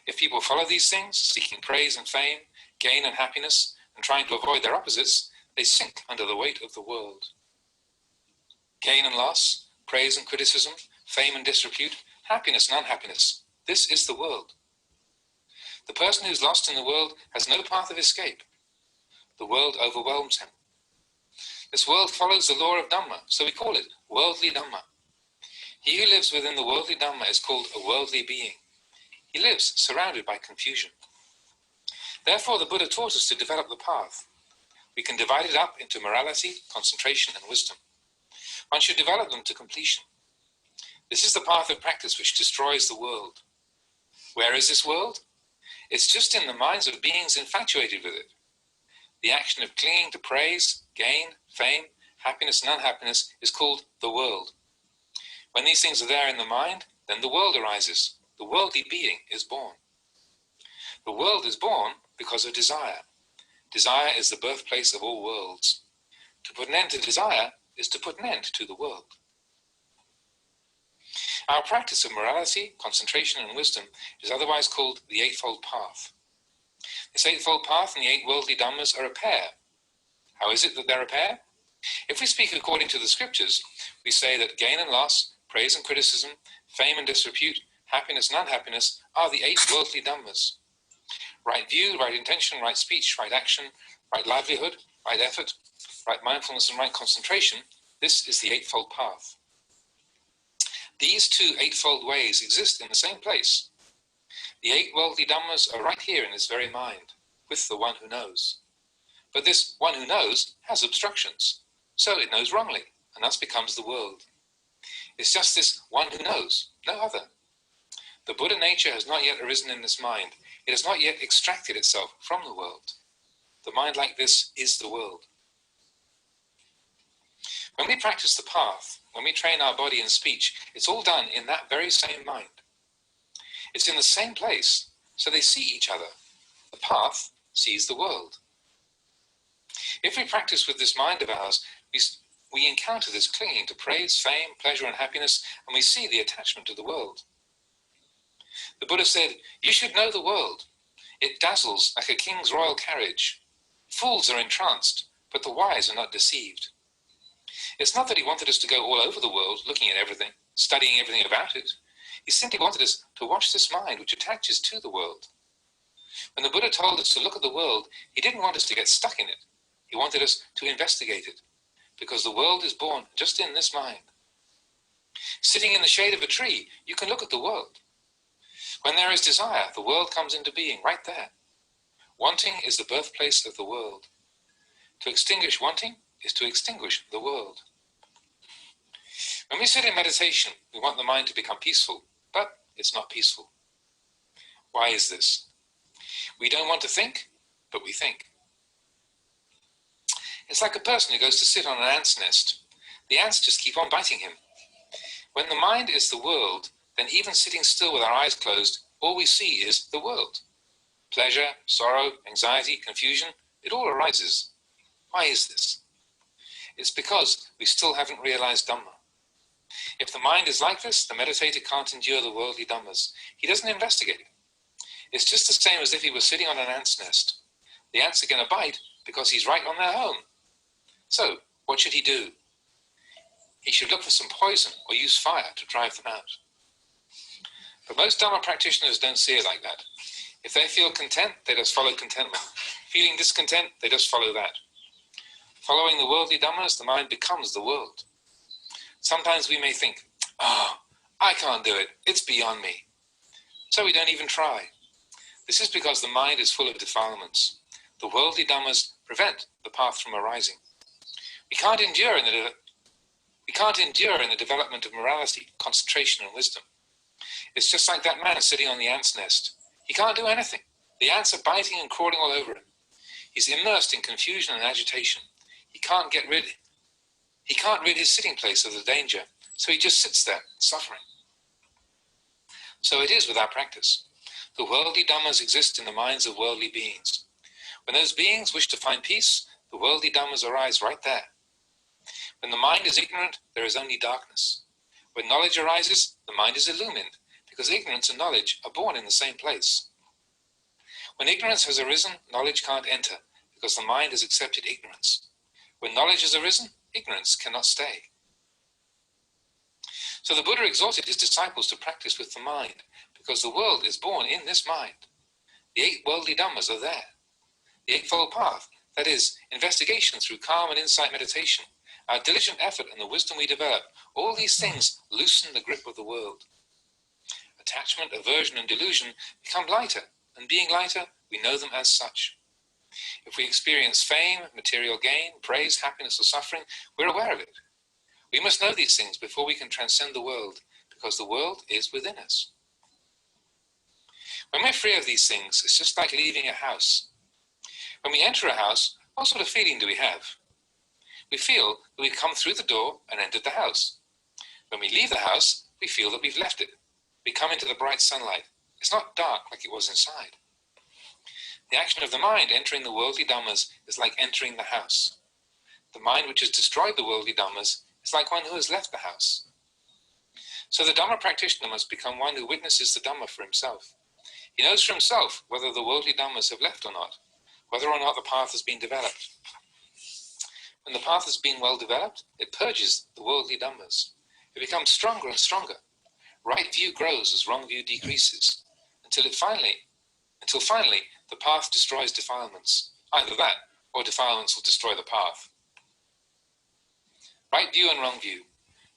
If people follow these things, seeking praise and fame, gain and happiness, and trying to avoid their opposites, they sink under the weight of the world. Gain and loss, praise and criticism, fame and disrepute, happiness and unhappiness, this is the world. The person who's lost in the world has no path of escape. The world overwhelms him. This world follows the law of Dhamma, so we call it worldly Dhamma. He who lives within the worldly Dhamma is called a worldly being. He lives surrounded by confusion. Therefore, the Buddha taught us to develop the path. We can divide it up into morality, concentration, and wisdom. One should develop them to completion. This is the path of practice which destroys the world. Where is this world? It's just in the minds of beings infatuated with it. The action of clinging to praise, gain, fame, happiness, and unhappiness is called the world. When these things are there in the mind, then the world arises. The worldly being is born. The world is born because of desire. Desire is the birthplace of all worlds. To put an end to desire is to put an end to the world. Our practice of morality, concentration, and wisdom is otherwise called the Eightfold Path. This Eightfold Path and the eight worldly Dhammas are a pair. How is it that they're a pair? If we speak according to the scriptures, we say that gain and loss, praise and criticism, fame and disrepute, happiness and unhappiness are the eight worldly Dhammas. Right view, right intention, right speech, right action, right livelihood, right effort, right mindfulness, and right concentration, this is the Eightfold Path. These two eightfold ways exist in the same place. The eight worldly Dhammas are right here in this very mind, with the one who knows. But this one who knows has obstructions, so it knows wrongly, and thus becomes the world. It's just this one who knows, no other. The Buddha nature has not yet arisen in this mind. It has not yet extracted itself from the world. The mind like this is the world. When we practice the path, when we train our body and speech, it's all done in that very same mind. It's in the same place, so they see each other. The path sees the world. If we practice with this mind of ours, we encounter this clinging to praise, fame, pleasure, and happiness, and we see the attachment to the world. The Buddha said, "You should know the world. It dazzles like a king's royal carriage. Fools are entranced, but the wise are not deceived." It's not that he wanted us to go all over the world, looking at everything, studying everything about it. He simply wanted us to watch this mind which attaches to the world. When the Buddha told us to look at the world, he didn't want us to get stuck in it. He wanted us to investigate it, because the world is born just in this mind. Sitting in the shade of a tree, you can look at the world. When there is desire, the world comes into being right there. Wanting is the birthplace of the world. To extinguish wanting is to extinguish the world. When we sit in meditation, we want the mind to become peaceful, but it's not peaceful. Why is this? We don't want to think, but we think. It's like a person who goes to sit on an ant's nest. The ants just keep on biting him. When the mind is the world, then even sitting still with our eyes closed, all we see is the world. Pleasure, sorrow, anxiety, confusion, it all arises. Why is this? It's because we still haven't realized Dhamma. If the mind is like this, the meditator can't endure the worldly Dhammas. He doesn't investigate it. It's just the same as if he was sitting on an ant's nest. The ants are going to bite because he's right on their home. So, what should he do? He should look for some poison or use fire to drive them out. But most Dhamma practitioners don't see it like that. If they feel content, they just follow contentment. Feeling discontent, they just follow that. Following the worldly Dhammas, the mind becomes the world. Sometimes we may think, I can't do it, it's beyond me. So we don't even try. This is because the mind is full of defilements. The worldly Dhammas prevent the path from arising. We can't endure in the development of morality, concentration, and wisdom. It's just like that man sitting on the ant's nest. He can't do anything. The ants are biting and crawling all over him. He's immersed in confusion and agitation. He can't rid his sitting place of the danger, so he just sits there, suffering. So it is with our practice. The worldly Dhammas exist in the minds of worldly beings. When those beings wish to find peace, the worldly Dhammas arise right there. When the mind is ignorant, there is only darkness. When knowledge arises, the mind is illumined, because ignorance and knowledge are born in the same place. When ignorance has arisen, knowledge can't enter, because the mind has accepted ignorance. When knowledge has arisen, ignorance cannot stay. So the Buddha exhorted his disciples to practice with the mind, because the world is born in this mind. The 8 worldly Dhammas are there. The Eightfold Path, that is, investigation through calm and insight meditation, our diligent effort and the wisdom we develop, all these things loosen the grip of the world. Attachment, aversion, and delusion become lighter, and being lighter, we know them as such. If we experience fame, material gain, praise, happiness, or suffering, we're aware of it. We must know these things before we can transcend the world, because the world is within us. When we're free of these things, it's just like leaving a house. When we enter a house, what sort of feeling do we have? We feel that we've come through the door and entered the house. When we leave the house, we feel that we've left it. We come into the bright sunlight. It's not dark like it was inside. The action of the mind entering the worldly Dhammas is like entering the house. The mind which has destroyed the worldly Dhammas is like one who has left the house. So the Dhamma practitioner must become one who witnesses the Dhamma for himself. He knows for himself whether the worldly Dhammas have left or not, whether or not the path has been developed. When the path has been well developed, it purges the worldly Dhammas. It becomes stronger and stronger. Right view grows as wrong view decreases, until finally the path destroys defilements. Either that, or defilements will destroy the path. Right view and wrong view.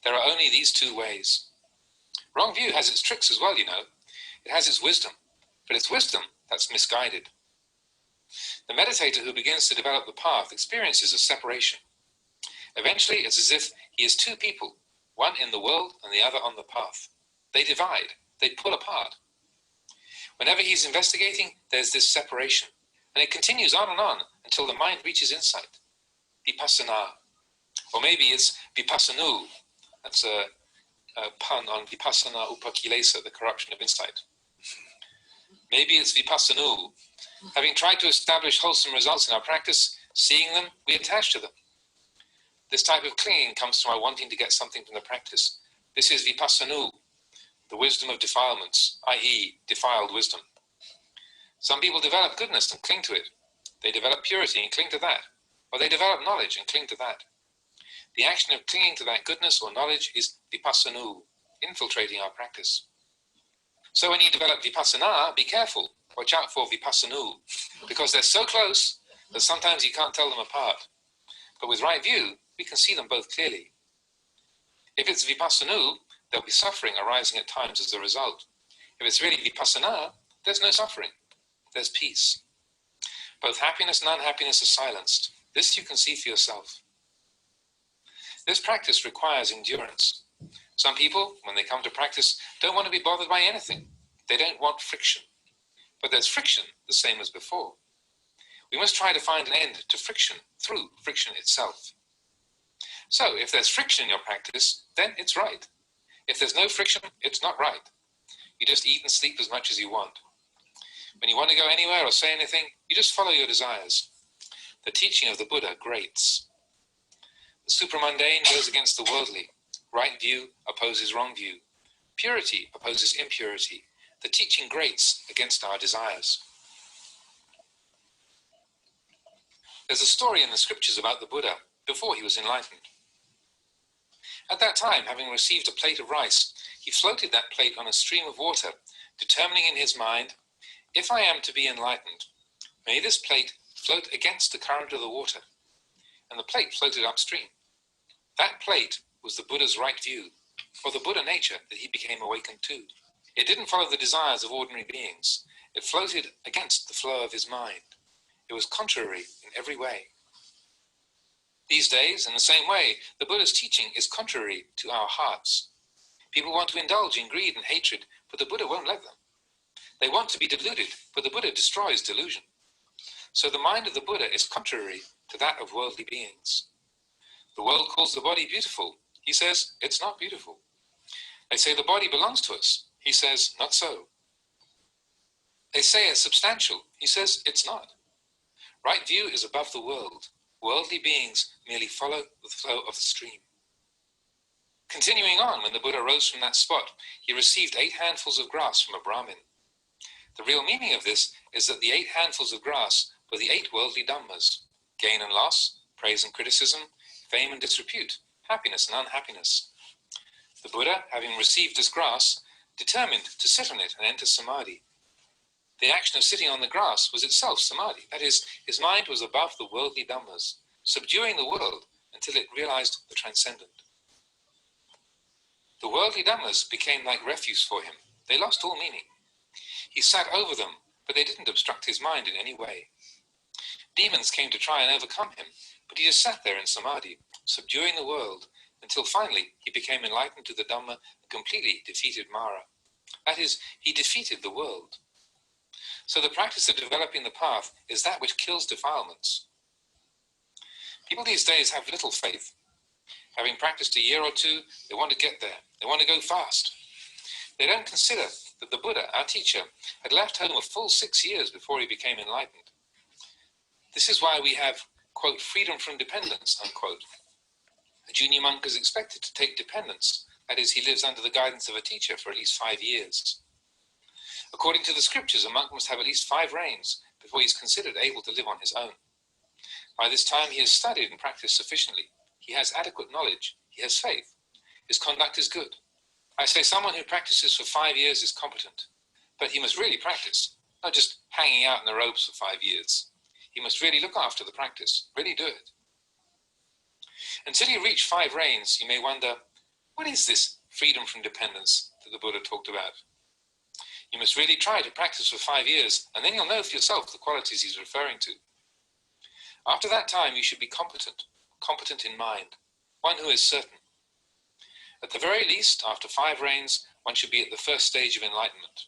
There are only these 2 ways. Wrong view has its tricks as well, you know. It has its wisdom, but it's wisdom that's misguided. The meditator who begins to develop the path experiences a separation. Eventually, it's as if he is 2 people, one in the world and the other on the path. They divide, they pull apart. Whenever he's investigating, there's this separation, and it continues on and on until the mind reaches insight, vipassana. Or maybe it's vipassanu. That's a pun on vipassana upakilesa, the corruption of insight. Maybe it's vipassanu. Having tried to establish wholesome results in our practice, seeing them, we attach to them. This type of clinging comes from our wanting to get something from the practice. This is vipassana, the wisdom of defilements, i.e. defiled wisdom. Some people develop goodness and cling to it. They develop purity and cling to that. Or they develop knowledge and cling to that. The action of clinging to that goodness or knowledge is vipassana, infiltrating our practice. So when you develop vipassana, be careful. Watch out for vipassana, because they're so close that sometimes you can't tell them apart. But with right view, we can see them both clearly. If it's vipassana, there'll be suffering arising at times as a result. If it's really vipassana, there's no suffering. There's peace. Both happiness and unhappiness are silenced. This you can see for yourself. This practice requires endurance. Some people, when they come to practice, don't want to be bothered by anything. They don't want friction. But there's friction the same as before. We must try to find an end to friction through friction itself. So if there's friction in your practice, then it's right. If there's no friction, it's not right. You just eat and sleep as much as you want. When you want to go anywhere or say anything, you just follow your desires. The teaching of the Buddha grates. The supramundane goes against the worldly. Right view opposes wrong view. Purity opposes impurity. The teaching grates against our desires. There's a story in the scriptures about the Buddha before he was enlightened. At that time, having received a plate of rice, he floated that plate on a stream of water, determining in his mind, if I am to be enlightened, may this plate float against the current of the water. And the plate floated upstream. That plate was the Buddha's right view, or the Buddha nature that he became awakened to. It didn't follow the desires of ordinary beings. It floated against the flow of his mind. It was contrary in every way. These days, in the same way, the Buddha's teaching is contrary to our hearts. People want to indulge in greed and hatred, but the Buddha won't let them. They want to be deluded, but the Buddha destroys delusion. So the mind of the Buddha is contrary to that of worldly beings. The world calls the body beautiful. He says, it's not beautiful. They say the body belongs to us. He says, not so. They say it's substantial. He says, it's not. Right view is above the world. Worldly beings merely follow the flow of the stream. Continuing on, when the Buddha rose from that spot, he received 8 handfuls of grass from a Brahmin. The real meaning of this is that the 8 handfuls of grass were the 8 worldly dhammas: gain and loss, praise and criticism, fame and disrepute, happiness and unhappiness. The Buddha, having received this grass, determined to sit on it and enter samadhi. The action of sitting on the grass was itself samadhi. That is, his mind was above the worldly dhammas, subduing the world until it realized the transcendent. The worldly dhammas became like refuse for him. They lost all meaning. He sat over them, but they didn't obstruct his mind in any way. Demons came to try and overcome him, but he just sat there in samadhi, subduing the world, until finally he became enlightened to the Dhamma and completely defeated Mara. That is, he defeated the world. So the practice of developing the path is that which kills defilements. People these days have little faith. Having practiced a year or 2, they want to get there. They want to go fast. They don't consider that the Buddha, our teacher, had left home a full 6 years before he became enlightened. This is why we have, quote, freedom from dependence, unquote. A junior monk is expected to take dependence. That is, he lives under the guidance of a teacher for at least 5 years. According to the scriptures, a monk must have at least 5 reigns before he is considered able to live on his own. By this time, he has studied and practiced sufficiently. He has adequate knowledge. He has faith. His conduct is good. I say someone who practices for 5 years is competent, but he must really practice, not just hanging out in the robes for 5 years. He must really look after the practice, really do it. Until you reach 5 reigns, you may wonder, what is this freedom from dependence that the Buddha talked about? You must really try to practice for 5 years, and then you'll know for yourself the qualities he's referring to. After that time, you should be competent in mind, one who is certain. At the very least, after 5 reigns, one should be at the first stage of enlightenment.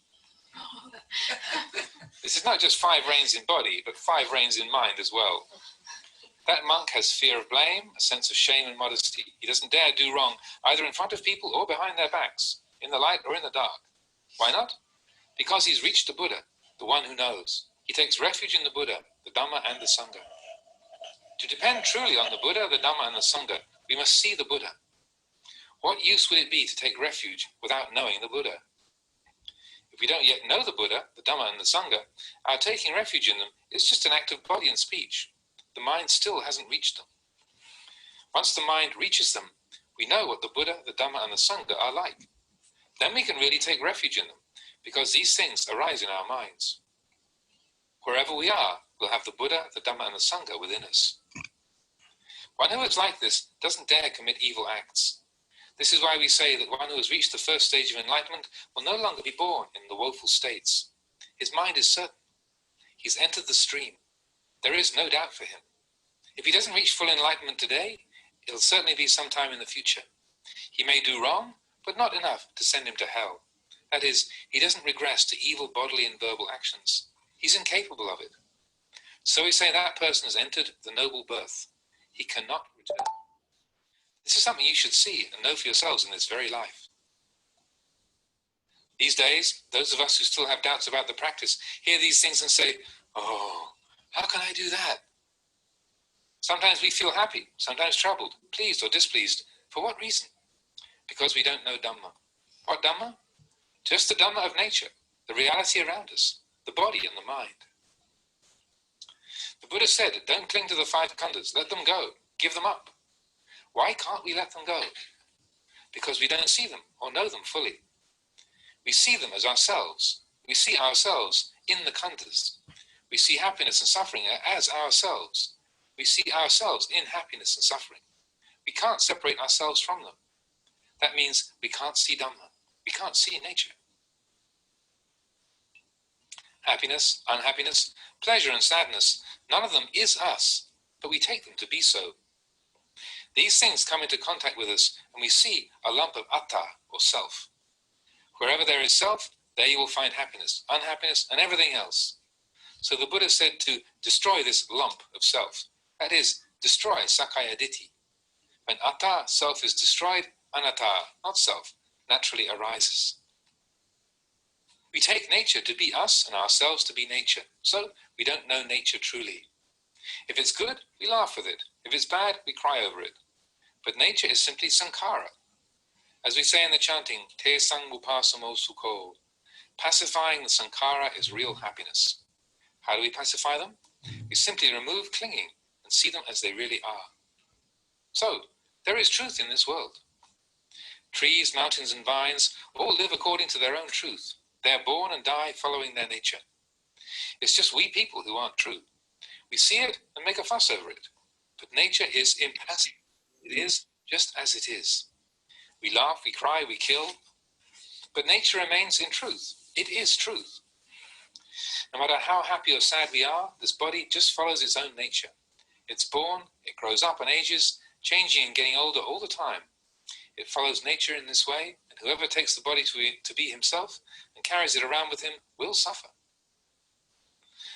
This is not just 5 reigns in body, but 5 reigns in mind as well. That monk has fear of blame, a sense of shame and modesty. He doesn't dare do wrong, either in front of people or behind their backs, in the light or in the dark. Why not? Because he's reached the Buddha, the one who knows. He takes refuge in the Buddha, the Dhamma and the Sangha. To depend truly on the Buddha, the Dhamma, and the Sangha, we must see the Buddha. What use would it be to take refuge without knowing the Buddha? If we don't yet know the Buddha, the Dhamma, and the Sangha, our taking refuge in them is just an act of body and speech. The mind still hasn't reached them. Once the mind reaches them, we know what the Buddha, the Dhamma, and the Sangha are like. Then we can really take refuge in them, because these things arise in our minds. Wherever we are, we'll have the Buddha, the Dhamma, and the Sangha within us. One who is like this doesn't dare commit evil acts. This is why we say that one who has reached the first stage of enlightenment will no longer be born in the woeful states. His mind is certain. He's entered the stream. There is no doubt for him. If he doesn't reach full enlightenment today, it'll certainly be sometime in the future. He may do wrong, but not enough to send him to hell. That is, he doesn't regress to evil bodily and verbal actions. He's incapable of it. So we say that person has entered the noble birth. He cannot return. This is something you should see and know for yourselves in this very life. These days, those of us who still have doubts about the practice hear these things and say, "Oh, how can I do that?" Sometimes we feel happy, sometimes troubled, pleased or displeased. For what reason? Because we don't know Dhamma. What Dhamma? Just the Dhamma of nature, the reality around us, the body and the mind. The Buddha said, don't cling to the five khandhas, let them go, give them up. Why can't we let them go? Because we don't see them or know them fully. We see them as ourselves. We see ourselves in the khandhas. We see happiness and suffering as ourselves. We see ourselves in happiness and suffering. We can't separate ourselves from them. That means we can't see Dhamma. We can't see nature. Happiness, unhappiness, pleasure and sadness, none of them is us, but we take them to be so. These things come into contact with us and we see a lump of atta or self. Wherever there is self, there you will find happiness, unhappiness and everything else. So the Buddha said to destroy this lump of self. That is, destroy Sakkaya Ditthi. When atta, self, is destroyed, anatta, not self, naturally arises. We take nature to be us and ourselves to be nature, so we don't know nature truly. If it's good, we laugh with it. If it's bad, we cry over it. But nature is simply sankhara. As we say in the chanting, te sangupasamo sukho, pacifying the sankhara is real happiness. How do we pacify them? We simply remove clinging and see them as they really are. So, there is truth in this world. Trees, mountains, and vines all live according to their own truth. They are born and die following their nature. It's just we people who aren't true. We see it and make a fuss over it. But nature is impassive. It is just as it is. We laugh, we cry, we kill. But nature remains in truth. It is truth. No matter how happy or sad we are, this body just follows its own nature. It's born, it grows up and ages, changing and getting older all the time. It follows nature in this way, and whoever takes the body to be himself and carries it around with him will suffer.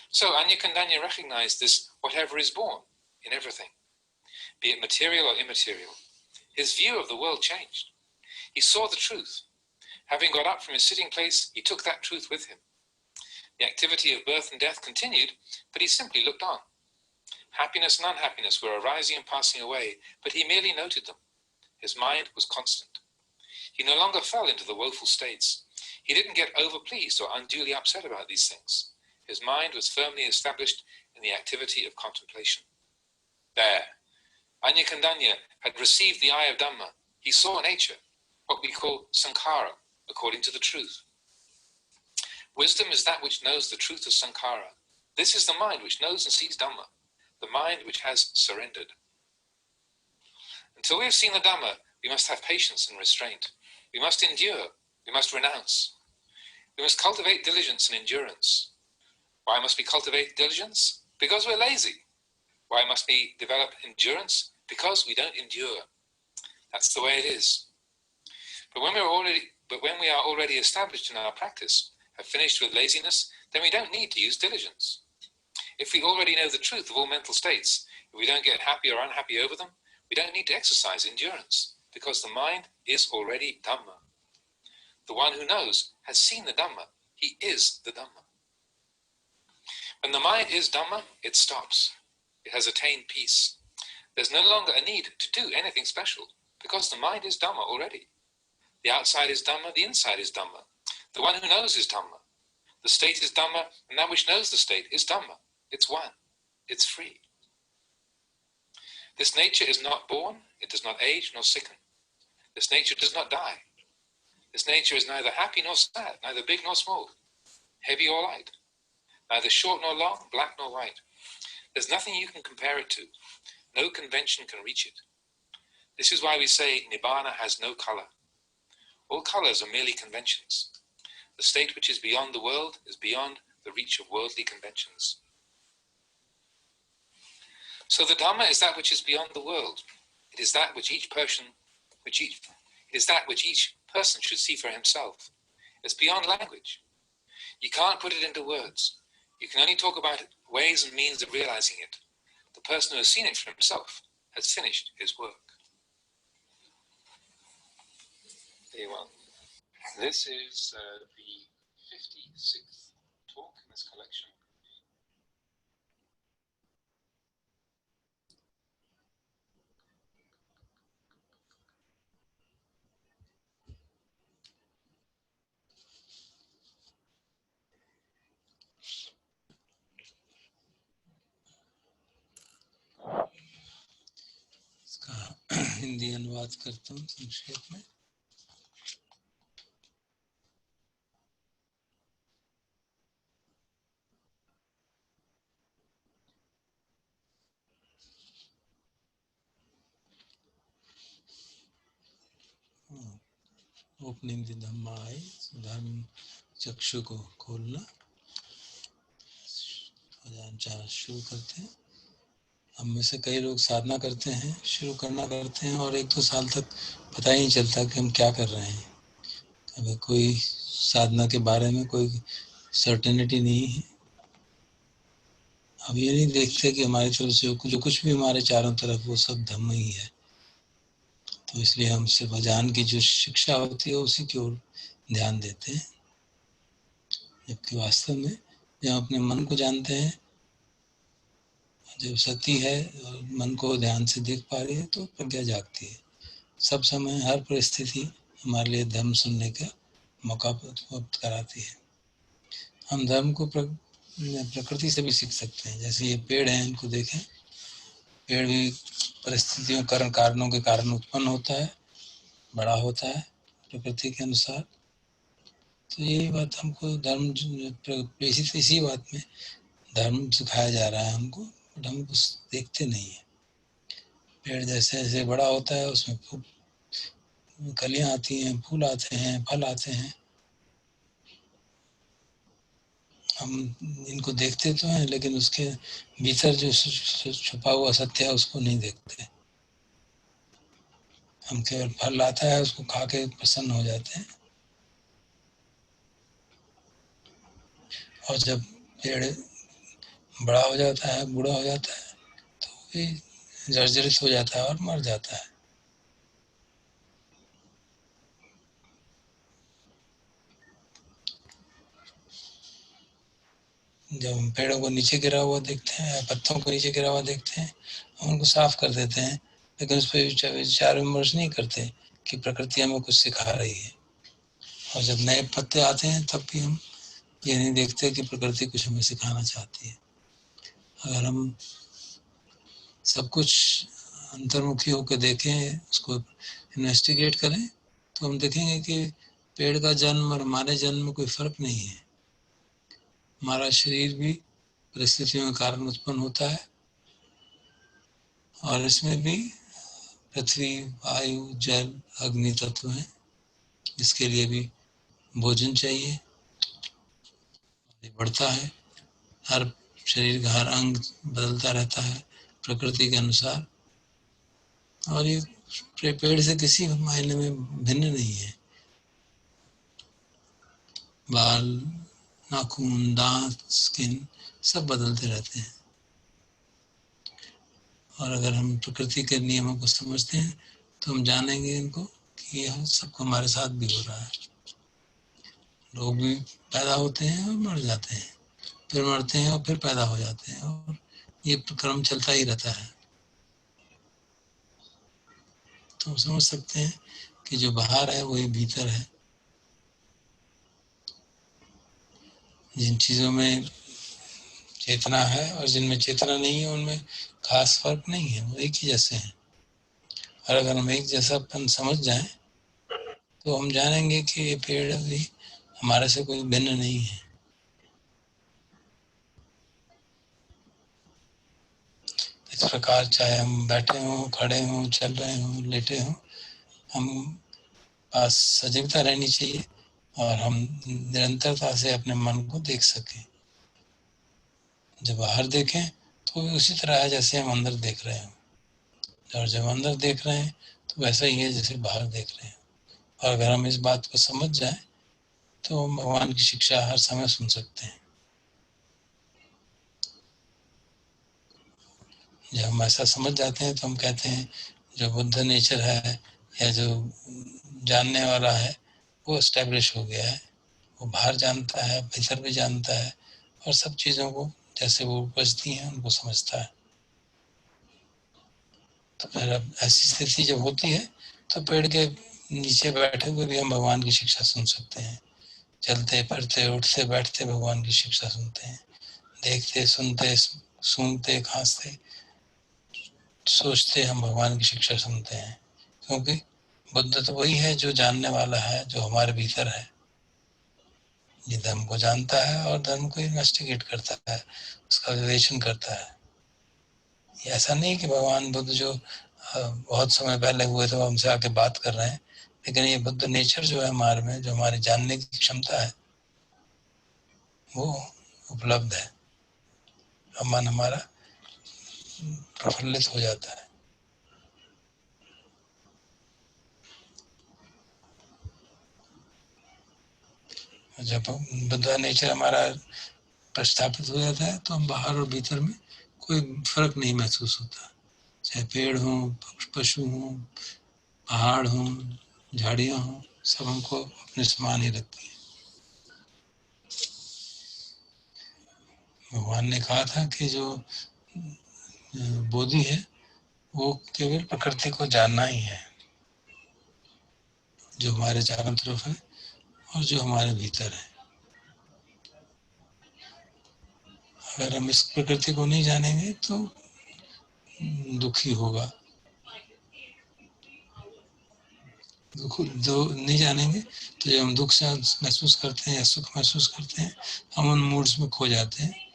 So Anya Kandanya recognized this whatever is born in everything, be it material or immaterial. His view of the world changed. He saw the truth. Having got up from his sitting place, he took that truth with him. The activity of birth and death continued, but he simply looked on. Happiness and unhappiness were arising and passing away, but he merely noted them. His mind was constant. He no longer fell into the woeful states. He didn't get overpleased or unduly upset about these things. His mind was firmly established in the activity of contemplation. There, Anya Kandanya had received the eye of Dhamma. He saw nature, what we call sankhara, according to the truth. Wisdom is that which knows the truth of sankhara. This is the mind which knows and sees Dhamma, the mind which has surrendered. Until we have seen the Dhamma, we must have patience and restraint. We must endure. We must renounce. We must cultivate diligence and endurance. Why must we cultivate diligence? Because we're lazy. Why must we develop endurance? Because we don't endure. That's the way it is. But when we are already established in our practice, have finished with laziness, then we don't need to use diligence. If we already know the truth of all mental states, if we don't get happy or unhappy over them, we don't need to exercise endurance, because the mind is already Dhamma. The one who knows has seen the Dhamma. He is the Dhamma. When the mind is Dhamma, it stops. it has attained peace. There's no longer a need to do anything special, because the mind is Dhamma already. The outside is Dhamma, the inside is Dhamma. The one who knows is Dhamma. The state is Dhamma, and that which knows the state is Dhamma. It's one. It's free. This nature is not born, it does not age nor sicken. This nature does not die. This nature is neither happy nor sad, neither big nor small, heavy or light, neither short nor long, black nor white. There's nothing you can compare it to. No convention can reach it. This is why we say Nibbana has no color. All colors are merely conventions. The state which is beyond the world is beyond the reach of worldly conventions. So the Dhamma is that which is beyond the world. It is that which each person should see for himself. It's beyond language. You can't put it into words. You can only talk about ways and means of realizing it. The person who has seen it for himself has finished his work. There you are. This is the 56th talk in this collection. इसका हिंदी अनुवाद करता हूँ संक्षेप में। Opening the धम्माय, धर्म चक्षु को खोलना। शुरू करते हैं। हम में से कई लोग साधना करते हैं, शुरू करते हैं और 1-2 साल तक पता ही नहीं चलता कि हम क्या कर रहे हैं। अगर कोई साधना के बारे में कोई सर्टेनिटी नहीं है। हम ये नहीं देखते कि हमारे तरफ से जो कुछ भी हमारे चारों तरफ वो सब धम्म ही है। तो इसलिए हम सिर्फ अज्ञान की जो शिक्षा होती है उसी की ओर ध्यान देते हैं, जबकि वास्तव में जब अपने मन को जानते हैं, जब सती है और मन को ध्यान से देख पा रही है तो प्रज्ञा जागती है। सब समय हर परिस्थिति हमारे लिए धर्म सुनने का मौका उपलब्ध कराती है। हम धर्म को प्रकृति से भी सीख सकते हैं। जैसे ये पेड़ हैं, इनको देखें। पेड़ भी परिस्थितियों कारणों के कारण उत्पन्न होता है, बड़ा होता है प्रकृति के अनुसार। तो यही बात हमको धर्म इसी बात में धर्म सिखाया जा रहा है हमको, बट हम कुछ देखते नहीं है। पेड़ जैसे जैसे बड़ा होता है उसमें कलियां आती हैं, फूल आते हैं, फल आते हैं। हम इनको देखते तो हैं, लेकिन उसके भीतर जो छुपा हुआ सत्य है उसको नहीं देखते। हम केवल फल आता है उसको खा के प्रसन्न हो जाते हैं, और जब पेड़ बड़ा हो जाता है, बूढ़ा हो जाता है, तो भी जर्जरित हो जाता है और मर जाता है। जब हम पेड़ों को नीचे गिरा हुआ देखते हैं, पत्तों को नीचे गिरा हुआ देखते हैं, हम उनको साफ कर देते हैं, लेकिन उस पर विचार विमर्श नहीं करते कि प्रकृति हमें कुछ सिखा रही है। और जब नए पत्ते आते हैं तब भी हम ये नहीं देखते कि प्रकृति कुछ हमें सिखाना चाहती है। अगर हम सब कुछ अंतर्मुखी होकर देखें, उसको इन्वेस्टिगेट करें, तो हम देखेंगे कि पेड़ का जन्म और हमारे जन्म में कोई फर्क नहीं है। हमारा शरीर भी परिस्थितियों के कारण उत्पन्न होता है, और इसमें भी पृथ्वी, वायु, जल, अग्नि तत्व हैं, जिसके लिए भी भोजन चाहिए। ये बढ़ता है, हर शरीर का हर अंग बदलता रहता है प्रकृति के अनुसार, और ये पेड़ से किसी मायने में भिन्न नहीं है। बाल, नाखून, दांत, स्किन सब बदलते रहते हैं। और अगर हम प्रकृति के नियमों को समझते हैं तो हम जानेंगे इनको कि यह सबको हमारे साथ भी हो रहा है। लोग भी पैदा होते हैं और मर जाते हैं, फिर मरते हैं और फिर पैदा हो जाते हैं, और ये क्रम चलता ही रहता है। तो हम समझ सकते हैं कि जो बाहर है वही भीतर है। जिन चीजों में चेतना है और जिनमें चेतना नहीं है उनमें खास फर्क नहीं है, वो एक ही जैसे हैं। और अगर हम एक जैसापन समझ जाएं तो हम जानेंगे कि ये पेड़ भी हमारे से कोई भिन्न नहीं है। इस प्रकार चाहे हम बैठे हों, खड़े हों, चल रहे हों, लेटे हों, हम पास सजगता रहनी चाहिए और हम निरंतरता से अपने मन को देख सकें। जब बाहर देखें तो उसी तरह है जैसे हम अंदर देख रहे हैं, और जब अंदर देख रहे हैं तो वैसा ही है जैसे बाहर देख रहे हैं। और अगर हम इस बात को समझ जाएं तो हम भगवान की शिक्षा हर समय सुन सकते हैं। जब हम ऐसा समझ जाते हैं तो हम कहते हैं जो बुद्ध नेचर है या जो जानने वाला है वो एस्टेब्लिश हो गया है। वो बाहर जानता है, भीतर भी जानता है, और सब चीज़ों को जैसे वो उपजती हैं उनको समझता है। तो फिर अब ऐसी स्थिति जब होती है तो पेड़ के नीचे बैठे हुए भी हम भगवान की शिक्षा सुन सकते हैं। चलते फिरते उठते बैठते भगवान की शिक्षा सुनते हैं। देखते सुनते सूंघते खांसते सोचते हम भगवान की शिक्षा सुनते हैं। क्योंकि बुद्ध तो वही है जो जानने वाला है, जो हमारे भीतर है। ये धर्म को जानता है और धर्म को इन्वेस्टिगेट करता है, उसका विवेचन करता है। ये ऐसा नहीं कि भगवान बुद्ध जो बहुत समय पहले हुए थे हमसे आके बात कर रहे हैं, लेकिन ये बुद्ध नेचर जो है हमारे में, जो हमारी जानने की क्षमता है, वो उपलब्ध है। मन हमारा प्रफुल्लित हो जाता है। जब बुद्ध नेचर हमारा प्रस्थापित हो जाता है तो हम बाहर और भीतर में कोई फर्क नहीं महसूस होता। चाहे पेड़ हो, पशु हो, पहाड़ हो, झाड़ियाँ हो, सब हमको अपने समान ही लगती है। भगवान ने कहा था कि जो बोधि है वो केवल प्रकृति को जानना ही है, जो हमारे चारों तरफ है और जो हमारे भीतर है। अगर हम इस प्रकृति को नहीं जानेंगे तो दुखी होगा। दुख जो नहीं जानेंगे तो जब हम दुख से महसूस करते हैं या सुख महसूस करते हैं, हम उन मूड्स में खो जाते हैं।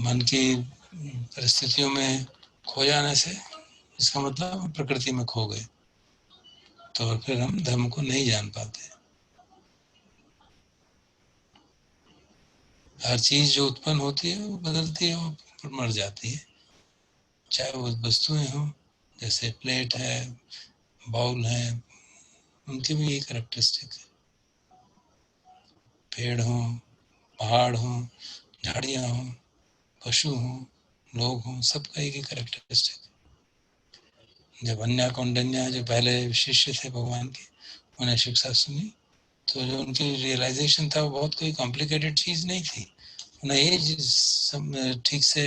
मन की परिस्थितियों में खो जाने से इसका मतलब हम प्रकृति में खो गए, तो फिर हम धर्म को नहीं जान पाते। हर चीज जो उत्पन्न होती है वो बदलती है और मर जाती है। चाहे वो वस्तुएं हों, जैसे प्लेट है, बाउल है, उनकी भी यही कैरेक्टरिस्टिक है। पेड़ हों, पहाड़ हों, झाड़ियाँ हों, पशु हों, लोग हों, सबका एक ही कैरेक्टरिस्टिक है। जब अन्या कौंडिन्य जो पहले शिष्य थे भगवान के, उन्हें शिक्षा सुनी तो जो उनकी रियलाइजेशन था वो बहुत कोई कॉम्प्लिकेटेड चीज़ नहीं थी। उन्हें ये ठीक से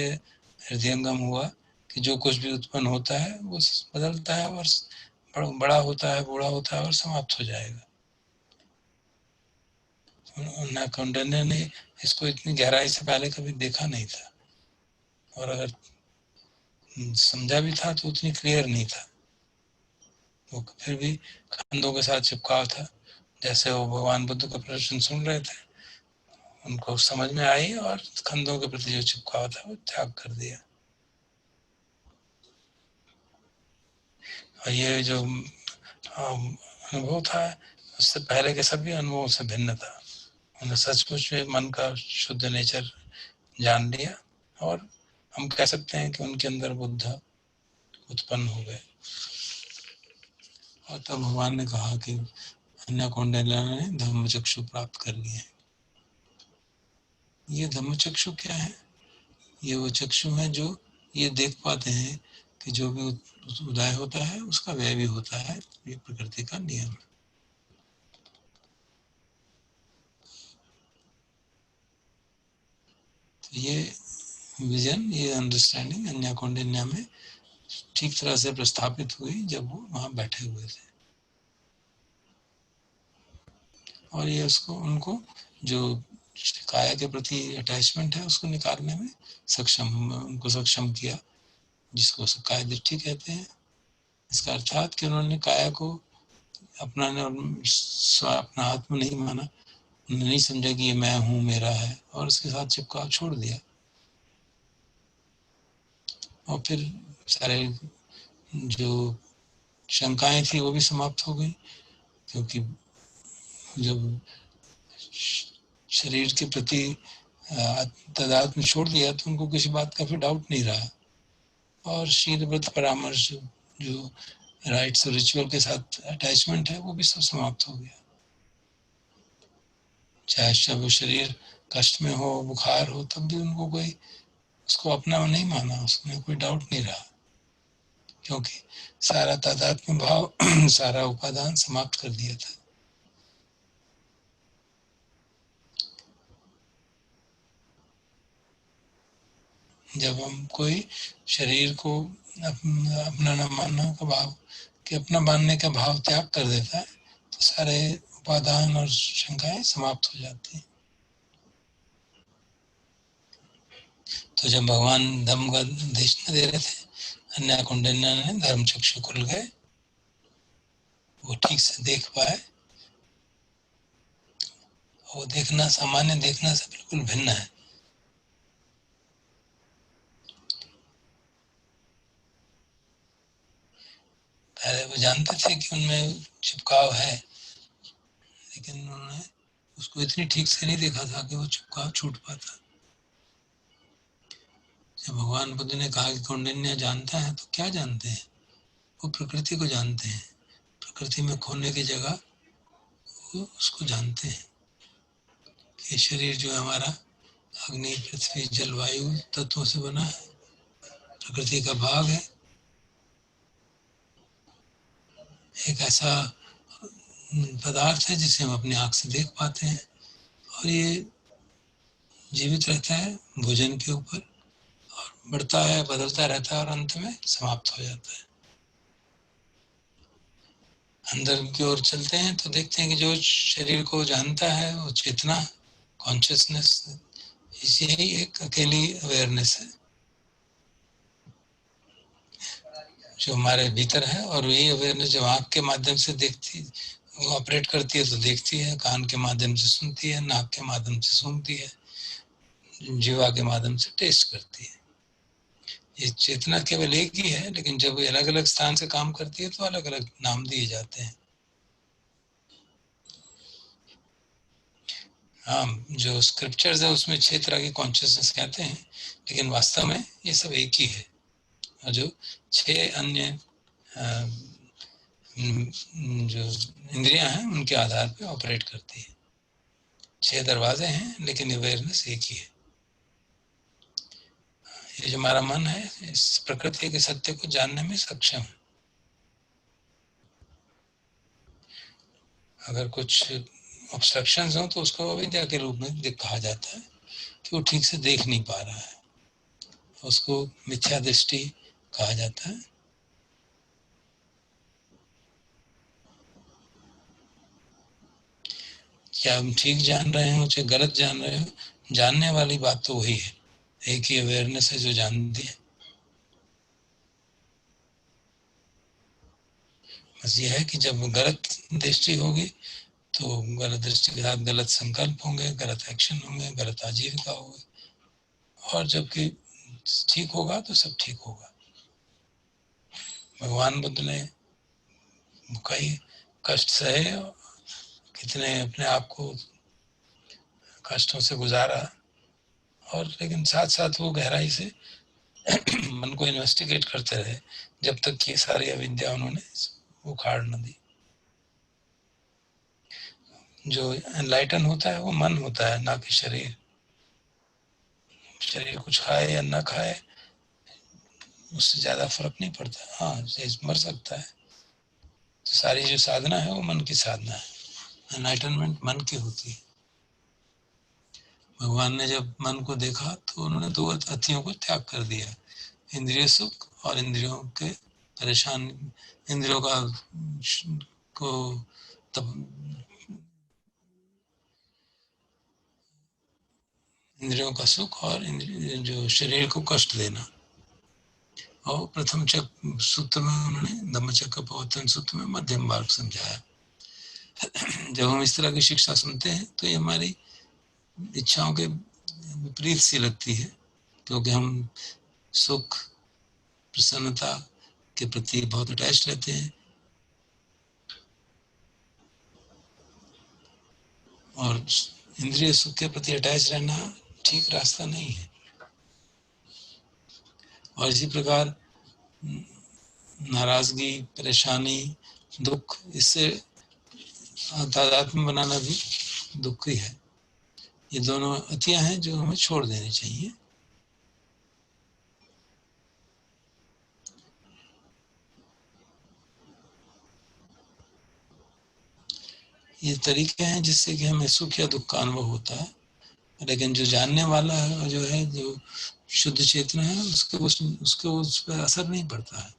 हृदयंगम हुआ कि जो कुछ भी उत्पन्न होता है वो बदलता है और बड़ा होता है, बूढ़ा होता है और समाप्त हो जाएगा। कौंडिन्य ने इसको इतनी गहराई से पहले कभी देखा नहीं था, और अगर समझा भी था तो उतनी क्लियर नहीं था। वो फिर भी खंडों के साथ चिपकाव था। जैसे वो भगवान बुद्ध का प्रदर्शन सुन रहे थे, उनको समझ में आई और खंडों के प्रति जो चिपकाव था वो त्याग कर दिया। और ये जो अनुभव था उससे पहले के सभी अनुभवों से भिन्न था। उन्हें सचमुच में मन का शुद्ध नेचर जान लिया, और हम कह सकते हैं कि उनके अंदर बुद्ध उत्पन्न हो गए। और तब भगवान ने कहा कि अन्य कौंडिन्य ने धम्मचक्षु प्राप्त कर लिए। ये धम्मचक्षु क्या है? ये वो चक्षु हैं जो ये देख पाते हैं कि जो भी उदय होता है उसका व्यय भी होता है। ये प्रकृति का नियम है। तो ये विजन, ये अंडरस्टैंडिंग अन्या कौंडिन्य में ठीक तरह से प्रस्थापित हुई जब वो वहां बैठे हुए थे, और ये उसको उनको जो काया के प्रति अटैचमेंट है उसको निकालने में उनको सक्षम किया, जिसको काय दृष्टि कहते हैं। इसका अर्थात कि उन्होंने काया को अपना अपना आत्म नहीं माना, उन्होंने नहीं समझा कि ये मैं हूँ, मेरा है, और उसके साथ चिपकाव छोड़ दिया, और फिर सारे जो शंकाएं थी वो भी समाप्त हो गई, क्योंकि जब शरीर के प्रति तादात्म्य छोड़ दिया तो उनको किसी बात का फिर डाउट नहीं रहा, और शील व्रत परामर्श जो राइट्स और रिचुअल के साथ अटैचमेंट है वो भी सब समाप्त हो गया। चाहे जब शरीर कष्ट में हो, बुखार हो, तब भी उनको कोई उसको अपना नहीं माना, उसमें कोई डाउट नहीं रहा, क्योंकि सारा तादात्म्य भाव सारा उपादान समाप्त कर दिया था। जब हम कोई शरीर को अपना न मानने का भाव कि अपना मानने का भाव त्याग कर देता है तो सारे उपादान और शंकाएं समाप्त हो जाती हैं। तो जब भगवान धम्म का देशना दे रहे थे, अन्या कौंडिन्य ने धर्म चक्षु खुल गए, वो ठीक से देख पाए। वो देखना सामान्य देखना से बिल्कुल भिन्न है। पहले वो जानते थे कि उनमें चिपकाव है, लेकिन उन्होंने उसको इतनी ठीक से नहीं देखा था कि वो चिपकाव छूट पाता। जब भगवान बुद्ध ने कहा कि कौंडिन्य जानता है, तो क्या जानते हैं? वो प्रकृति को जानते हैं, प्रकृति में खोने की जगह वो उसको जानते हैं कि शरीर जो है हमारा अग्नि, पृथ्वी, जल, वायु तत्वों से बना है, प्रकृति का भाग है। एक ऐसा पदार्थ है जिसे हम अपनी आँख से देख पाते हैं, और ये जीवित रहता है भोजन के ऊपर, और बढ़ता है, बदलता रहता है, और अंत में समाप्त हो जाता है। अंदर की ओर चलते हैं तो देखते हैं कि जो शरीर को जानता है वो चेतना, कॉन्शियसनेस, यही एक अकेली अवेयरनेस है जो हमारे भीतर है। और यही अवेयरनेस जब आँख के माध्यम से देखती, ऑपरेट करती है तो देखती है, कान के माध्यम से सुनती है, नाक के माध्यम से सूंघती है, जीवा के माध्यम से टेस्ट करती है। ये चेतना केवल एक ही है, लेकिन जब ये अलग अलग स्थान से काम करती है तो अलग अलग नाम दिए जाते हैं। हाँ, जो स्क्रिप्चर्स है उसमें 6 तरह की कॉन्शियसनेस कहते हैं, लेकिन वास्तव में ये सब एक ही है, और जो 6 अन्य जो इंद्रियां हैं उनके आधार पे ऑपरेट करती है। 6 दरवाजे हैं, लेकिन अवेयरनेस एक ही है। ये जो हमारा मन है, इस प्रकृति के सत्य को जानने में सक्षम है। अगर कुछ ऑब्स्ट्रक्शंस हो तो उसको अविद्या के रूप में कहा जाता है कि वो ठीक से देख नहीं पा रहा है, उसको मिथ्या दृष्टि कहा जाता है। क्या हम ठीक जान रहे हो चाहे गलत जान रहे हो, जानने वाली बात तो वही है, एक ही अवेयरनेस है जो जानती है। बस ये है कि जब गलत दृष्टि होगी तो गलत दृष्टि के साथ गलत संकल्प होंगे, गलत एक्शन होंगे, गलत आजीविका होगी, और जबकि ठीक होगा तो सब ठीक होगा। भगवान बुद्ध ने कई कष्ट सहे, कितने अपने आप को कष्टों से गुजारा, और लेकिन साथ साथ वो गहराई से मन को इन्वेस्टिगेट करते रहे जब तक कि सारी अविद्या उन्होंने उखाड़ न दी। जो एनलाइटन होता है वो मन होता है, ना कि शरीर। शरीर कुछ खाए या ना खाए उससे ज्यादा फर्क नहीं पड़ता। हाँ, मर सकता है। तो सारी जो साधना है वो मन की साधना है, एनलाइटनमेंट मन की होती है। भगवान ने जब मन को देखा तो उन्होंने दो अतियों को त्याग कर दिया, इंद्रिय सुख और इंद्रियों के परेशान, इंद्रियों का को तब इंद्रियों का सुख और जो शरीर को कष्ट देना। और प्रथम सूत्र में उन्होंने धम्मचक्र प्रवर्तन सूत्र में मध्यम मार्ग समझाया। जब हम इस तरह की शिक्षा सुनते हैं तो ये हमारी इच्छाओं के विपरीत सी लगती है, क्योंकि हम सुख प्रसन्नता के प्रति बहुत अटैच रहते हैं और इंद्रिय सुख के प्रति अटैच रहना ठीक रास्ता नहीं है। और इसी प्रकार नाराजगी, परेशानी, दुख, इससे तादात्म्य बनाना भी दुख ही है। ये दोनों अतियां हैं जो हमें छोड़ देनी चाहिए। ये तरीके हैं जिससे कि हमें सुख या दुख का अनुभव होता है, लेकिन जो जानने वाला है, जो है, जो शुद्ध चेतना है, उसके उस पर असर नहीं पड़ता है।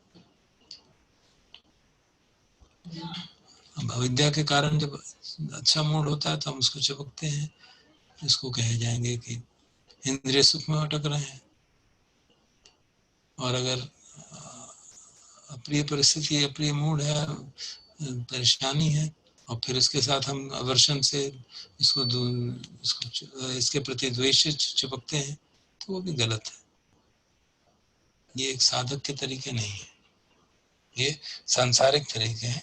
अब अविद्या के कारण जब अच्छा मूड होता है तो हम उसको चिपकते हैं, इसको कहे जाएंगे कि इंद्रिय सुख में अटक रहे हैं। और अगर अप्रिय परिस्थिति, अप्रिय मूड है, परेशानी है, और फिर इसके साथ हम अवर्षण से इसको इसके प्रति द्वेष से चिपकते हैं, तो वो भी गलत है। ये एक साधक के तरीके नहीं है, ये सांसारिक तरीके हैं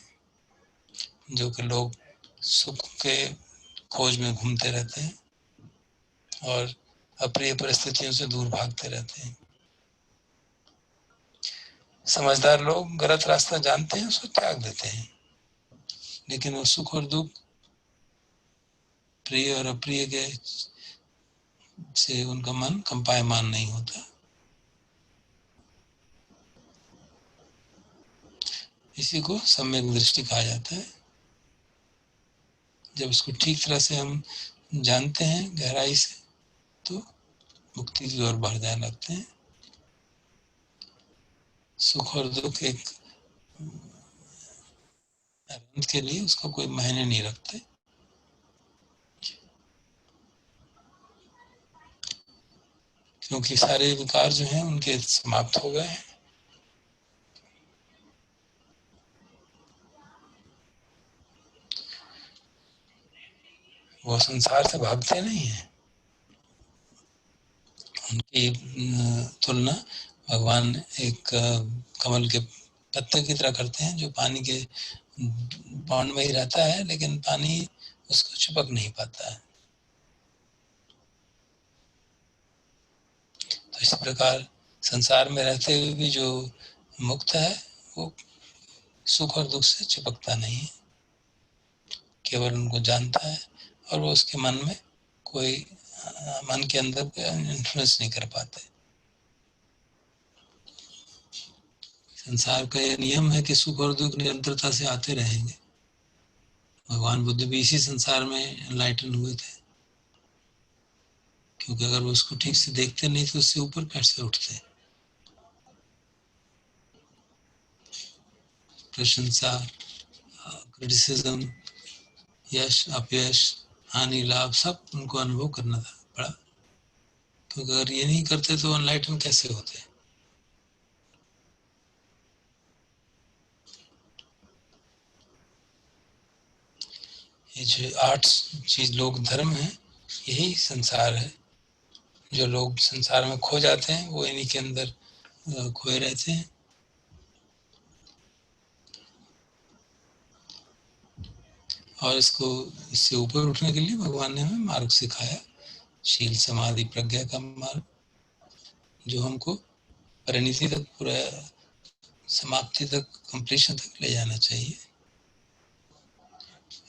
जो कि लोग सुख के खोज में घूमते रहते हैं और अप्रिय परिस्थितियों से दूर भागते रहते हैं। समझदार लोग गलत रास्ता जानते हैं, उसको त्याग देते हैं, लेकिन वो सुख और दुख, प्रिय और अप्रिय के से उनका मन कंपायमान नहीं होता। इसी को सम्यक दृष्टि कहा जाता है। जब इसको ठीक तरह से हम जानते हैं गहराई से, तो मुक्ति की ओर बढ़ जाने लगते हैं। सुख और दुख एक अनंत के लिए उसका कोई मायने नहीं रखते। क्योंकि सारे विकार जो हैं उनके समाप्त हो गए हैं। वो संसार से भागते नहीं हैं। उनकी तुलना भगवान एक कमल के पत्ते की तरह करते हैं, जो पानी के बाउंड में ही रहता है, लेकिन पानी उसको चिपक नहीं पाता है। तो इस प्रकार संसार में रहते हुए भी जो मुक्त है, वो सुख और दुख से चिपकता नहीं है, केवल उनको जानता है, और वो उसके मन में कोई, मन के अंदर इन्फ्लुएंस नहीं कर पाते। संसार का ये नियम है कि सुख और दुख निरंतरता से आते रहेंगे। भगवान बुद्ध भी इसी संसार में एनलाइटन हुए थे, क्योंकि अगर वो उसको ठीक से देखते नहीं तो उससे ऊपर कैसे उठते। प्रशंसा, क्रिटिसिज्म, यश अपयश, हानि लाभ, सब उनको अनुभव करना पड़ा, क्योंकि अगर ये नहीं करते तो एनलाइटन कैसे होते। ये जो 8 चीज लोग धर्म है, यही संसार है। जो लोग संसार में खो जाते हैं वो इन्हीं के अंदर खोए रहते हैं। और इससे ऊपर उठने के लिए भगवान ने हमें मार्ग सिखाया, शील समाधि प्रज्ञा का मार्ग, जो हमको परिणति तक, पूरा समाप्ति तक, कंप्लीशन तक ले जाना चाहिए।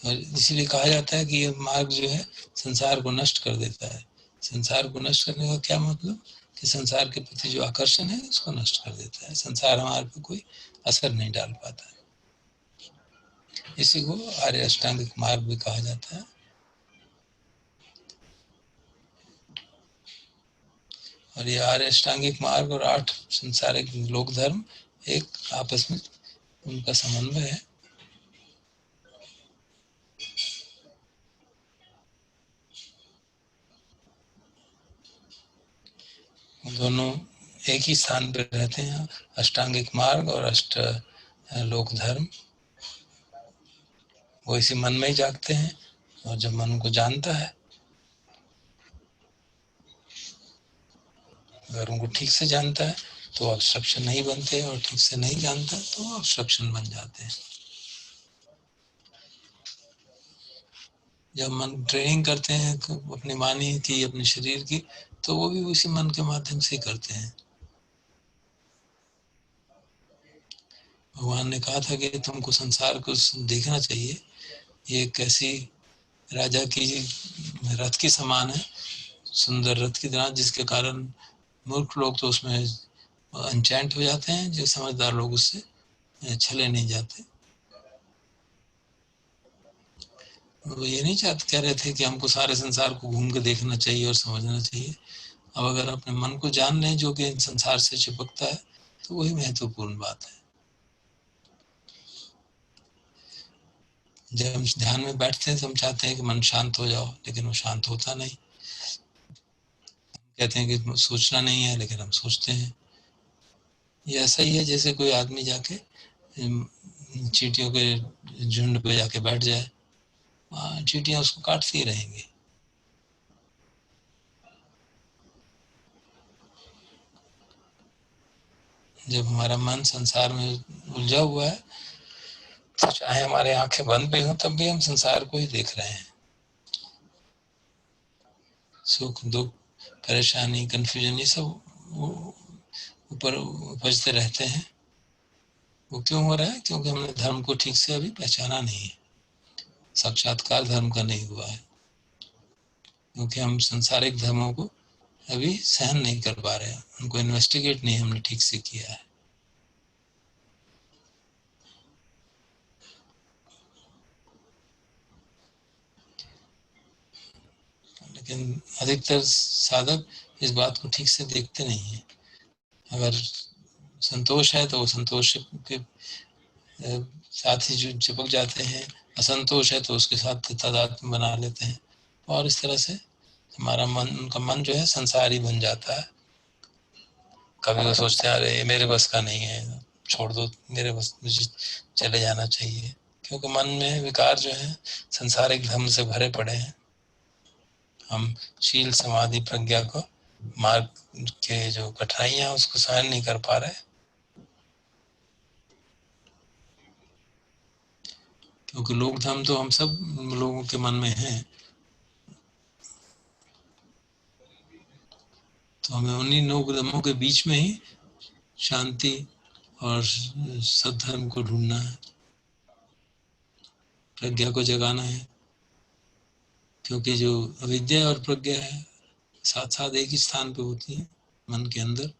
और इसीलिए कहा जाता है कि ये मार्ग जो है संसार को नष्ट कर देता है। संसार को नष्ट करने का क्या मतलब, कि संसार के प्रति जो आकर्षण है उसको नष्ट कर देता है। संसार हमारे पे कोई असर नहीं डाल पाता है। इसी को आर्य अष्टांगिक मार्ग भी कहा जाता है। और ये 8 अष्टांगिक मार्ग और 8 संसारिक लोक धर्म एक आपस में उनका समन्वय है। दोनों एक ही स्थान पर रहते हैं, अष्टांगिक मार्ग और अष्ट लोक धर्म। वो इसी मन में ही जागते हैं, और जब मन को जानता है, अगर उनको ठीक से जानता है तो ऑब्स्ट्रक्शन नहीं बनते, और ठीक से नहीं जानता तो ऑब्स्ट्रक्शन बन जाते हैं। जब मन ट्रेनिंग करते हैं अपनी वाणी की, अपने शरीर की, तो वो भी उसी मन के माध्यम से करते हैं। भगवान ने कहा था कि तुमको संसार को देखना चाहिए, ये एक ऐसी राजा की रथ के समान है, सुंदर रथ की तरह, जिसके कारण मूर्ख लोग तो उसमें एन्चेंट हो जाते हैं, जो समझदार लोग उससे छले नहीं जाते। वो ये नहीं कह रहे थे कि हमको सारे संसार को घूम के देखना चाहिए और समझना चाहिए। अब अगर अपने मन को जान लें जो कि संसार से चिपकता है, तो वही महत्वपूर्ण बात है। जब हम ध्यान में बैठते हैं तो हम चाहते हैं कि मन शांत हो जाओ, लेकिन वो शांत होता नहीं। कहते हैं कि सोचना नहीं है, लेकिन हम सोचते हैं। ये ऐसा ही है जैसे कोई आदमी जाके चींटियों के झुंड पे जाके बैठ जाए, चींटियां उसको काटती रहेंगी। जब हमारा मन संसार में उलझा हुआ है, तो चाहे हमारे आंखें बंद भी हो, तब भी हम संसार को ही देख रहे हैं। सुख दुख परेशानी कंफ्यूजन ये सब ऊपर उपजते रहते हैं। वो क्यों हो रहा है? क्योंकि हमने धर्म को ठीक से अभी पहचाना नहीं है, साक्षात्कार धर्म का नहीं हुआ है, क्योंकि हम संसारिक धर्मों को अभी सहन नहीं कर पा रहे हैं, उनको इन्वेस्टिगेट नहीं हमने ठीक से किया है। लेकिन अधिकतर साधक इस बात को ठीक से देखते नहीं है। अगर संतोष है तो वो संतोष के साथ ही जो चिपक जाते हैं, असंतोष है तो उसके साथ तादात्म्य बना लेते हैं, और इस तरह से हमारा मन, उनका मन जो है संसारी बन जाता है। कभी वो सोचते हैं अरे मेरे बस का नहीं है, छोड़ दो, मेरे बस, मुझे चले जाना चाहिए, क्योंकि मन में विकार जो है संसारिक धर्म से भरे पड़े हैं। हम शील समाधि प्रज्ञा को, मार्ग के जो कठिनाइयां उसको सहन नहीं कर पा रहे, क्योंकि लोक धर्म तो हम सब लोगों के मन में है। तो हमें उन्हीं लोक धर्मों के बीच में ही शांति और सद्धर्म को ढूंढना है, प्रज्ञा को जगाना है। क्योंकि जो अविद्या और प्रज्ञा है साथ साथ एक ही स्थान पे होती है, मन के अंदर।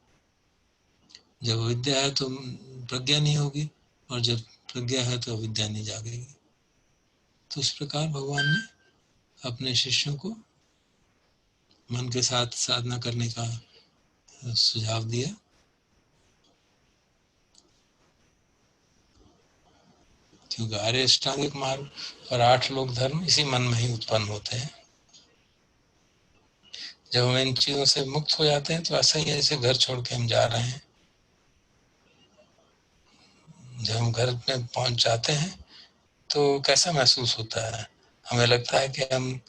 जब अविद्या है तो प्रज्ञा नहीं होगी, और जब प्रज्ञा है तो अविद्या नहीं जागेगी। तो इस प्रकार भगवान ने अपने शिष्यों को मन के साथ साधना करने का सुझाव दिया। क्योंकि आर्य अष्टांगिक मार्ग और 8 लोक धर्म इसी मन में ही उत्पन्न होते हैं। जब हम इन चीजों से मुक्त हो जाते हैं तो ऐसा ही है जैसे घर छोड़ के हम जा रहे हैं। जब हम घर में पहुंच जाते हैं तो कैसा महसूस होता है? हमें लगता है कि हम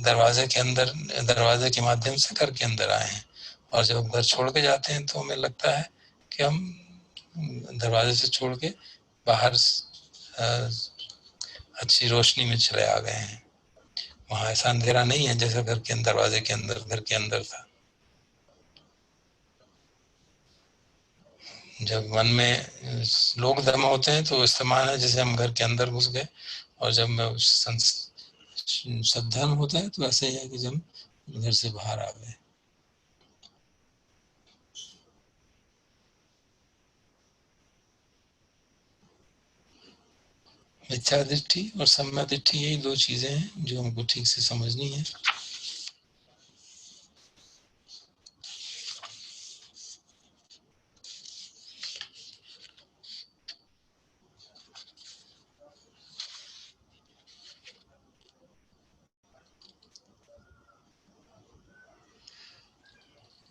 दरवाजे के माध्यम से घर के अंदर आए हैं, और जब हम घर छोड़ के जाते हैं तो हमें लगता है कि हम दरवाजे से छोड़ के बाहर अच्छी रोशनी में चले आ गए हैं। वहां ऐसा अंधेरा नहीं है जैसा घर के दरवाजे के अंदर, घर के अंदर था। जब मन में लोक धर्म होते हैं तो इस समान है जैसे हम घर के अंदर घुस गए, और जब सद्धर्म होता है तो ऐसा ही है कि जब घर से बाहर आ गए। मिथ्या दृष्टि और सम्यक दृष्टि, यही 2 चीजें हैं जो हमको ठीक से समझनी है।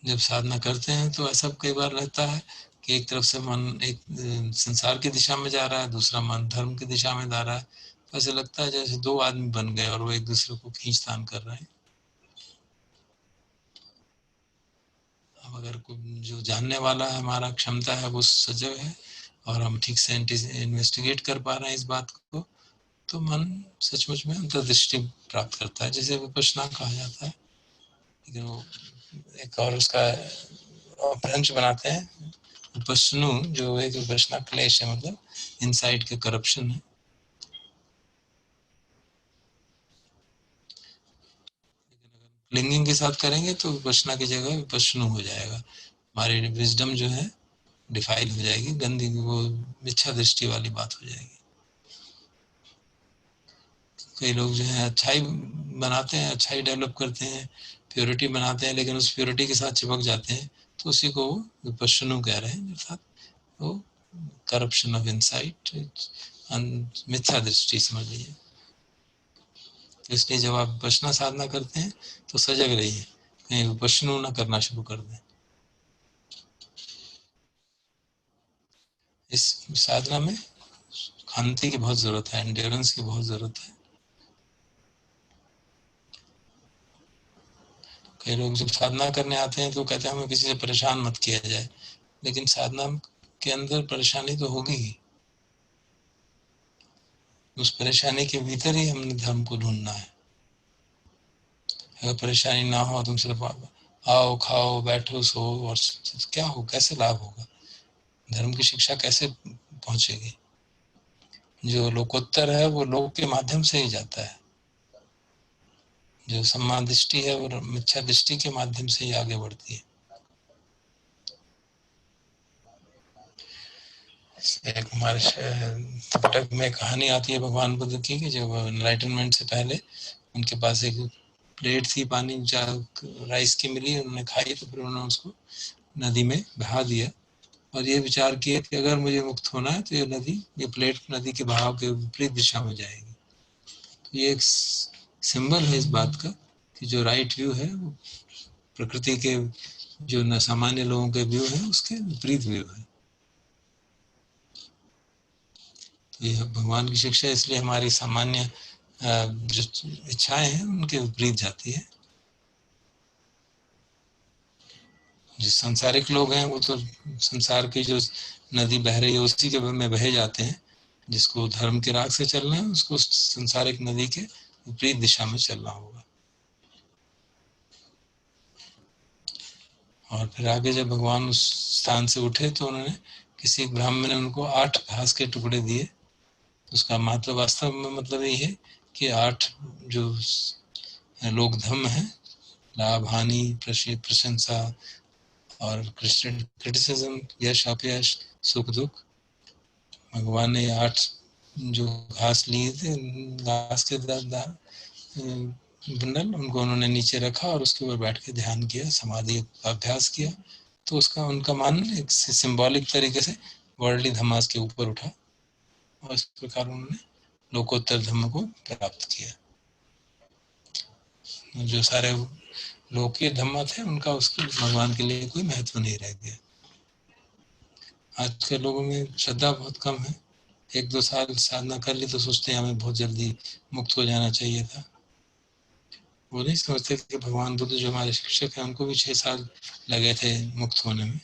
जब साधना करते हैं तो ऐसा कई बार रहता है कि एक तरफ से मन एक संसार की दिशा में जा रहा है, दूसरा मन धर्म की दिशा में जा रहा है। तो ऐसे लगता है जैसे दो आदमी बन गए और वो एक दूसरे को खींचतान कर रहे हैं। अब अगर जो जानने वाला है, हमारा क्षमता है, वो सजग है और हम ठीक से इन्वेस्टिगेट कर पा रहे हैं इस बात को, तो मन सचमुच में अंतर्दृष्टि प्राप्त करता है, जिसे विपश्यना कहा जाता है। लेकिन वो एक और उसका ब्रांच बनाते हैं विपश्यनु, जो एक विपश्यना क्लेश है, मतलब इनसाइट के करप्शन है। लिंगिंग के साथ करेंगे तो विपश्यना की जगह विपश्यनु हो जाएगा। हमारी विजडम जो है डिफाइल हो जाएगी, गंदी, वो मिथ्या दृष्टि वाली बात हो जाएगी। कई लोग जो है अच्छाई बनाते हैं, अच्छाई डेवलप करते हैं, प्योरिटी बनाते हैं, लेकिन उस प्योरिटी के साथ चिपक जाते हैं, तो उसी को वो विपश्यनु कह रहे हैं, अर्थात वो करप्शन ऑफ इनसाइट, मिथ्या दृष्टि समझ लीजिए। तो इसलिए जब आप विपश्यना साधना करते हैं तो सजग रहिए, कहीं विपश्यनु ना करना शुरू कर दें। इस साधना में शांति की बहुत जरूरत है, एंड्योरेंस की बहुत जरूरत है। कई लोग जब साधना करने आते हैं तो कहते हैं हमें किसी से परेशान मत किया जाए, लेकिन साधना के अंदर परेशानी तो होगी ही। उस परेशानी के भीतर ही हमने धर्म को ढूंढना है। अगर परेशानी ना हो, तुम सिर्फ आओ खाओ बैठो सो, और क्या हो, कैसे लाभ होगा, धर्म की शिक्षा कैसे पहुंचेगी? जो लोकोत्तर है वो लोक के माध्यम से ही जाता है, जो सम्मान दृष्टि है वो मिथ्या दृष्टि के माध्यम से ही आगे बढ़ती है। एक हमारे त्रिपिटक में कहानी आती है भगवान बुद्ध की, कि जब एनलाइटनमेंट से पहले उनके पास एक प्लेट थी पानी राइस की मिली, उन्होंने खाई, तो फिर उन्होंने उसको नदी में बहा दिया और ये विचार किया कि अगर मुझे मुक्त होना है तो ये प्लेट नदी के बहाव के विपरीत दिशा में जाएगी। तो ये एक सिंबल है इस बात का कि जो राइट व्यू है वो प्रकृति के, जो न सामान्य लोगों के व्यू है उसके विपरीत व्यू है। तो ये भगवान की शिक्षा इसलिए हमारी सामान्य जो इच्छाएं हैं उनके विपरीत जाती है। जो सांसारिक लोग हैं वो तो संसार की जो नदी बह रही है उसी के में बहे जाते हैं। जिसको धर्म के राग से चलना है उसको संसारिक नदी के विपरीत दिशा में चलना होगा। और फिर आगे जब भगवान उस स्थान से उठे तो उन्होंने किसी ब्राह्मण ने उनको 8 घास के टुकड़े दिए। उसका महत्व वास्तव में मतलब ये है कि 8 जो लोक धर्म है, लाभ हानि प्रशंसा और क्रिटिसिज्म, यश अपयश, सुख दुख, भगवान ने 8 जो घास लिए थे, घास के बंडल, उनको उन्होंने नीचे रखा और उसके ऊपर बैठ के ध्यान किया, समाधि का अभ्यास किया। तो उसका उनका मन एक सिंबॉलिक तरीके से वर्ल्डली धमास के ऊपर उठा और इस प्रकार उन्होंने लोकोत्तर धर्म को प्राप्त किया। जो सारे लौकिक धम्म थे उनका उसके भगवान के लिए कोई महत्व नहीं रह गया। आज के लोगों में श्रद्धा बहुत कम है। 1-2 साल साधना कर ली तो सोचते हैं हमें बहुत जल्दी मुक्त हो जाना चाहिए था। वो नहीं समझते कि भगवान बुद्ध जो हमारे शिक्षक हैं उनको भी 6 साल लगे थे मुक्त होने में।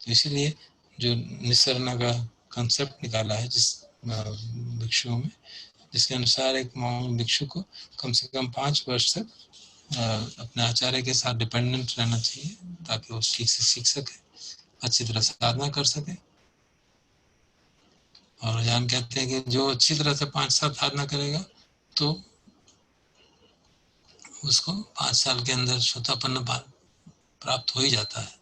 तो इसीलिए जो निस्सरना का कंसेप्ट निकाला है जिस भिक्षुओं में, जिसके अनुसार एक भिक्षु को कम से कम 5 वर्ष तक अपने आचार्य के साथ डिपेंडेंट रहना चाहिए ताकि वो ठीक से सीख सके, अच्छी तरह साधना कर सके। और जान कहते हैं कि जो अच्छी तरह से 5 साल साधना करेगा तो उसको 5 साल के अंदर श्रोतापन्न प्राप्त हो ही जाता है।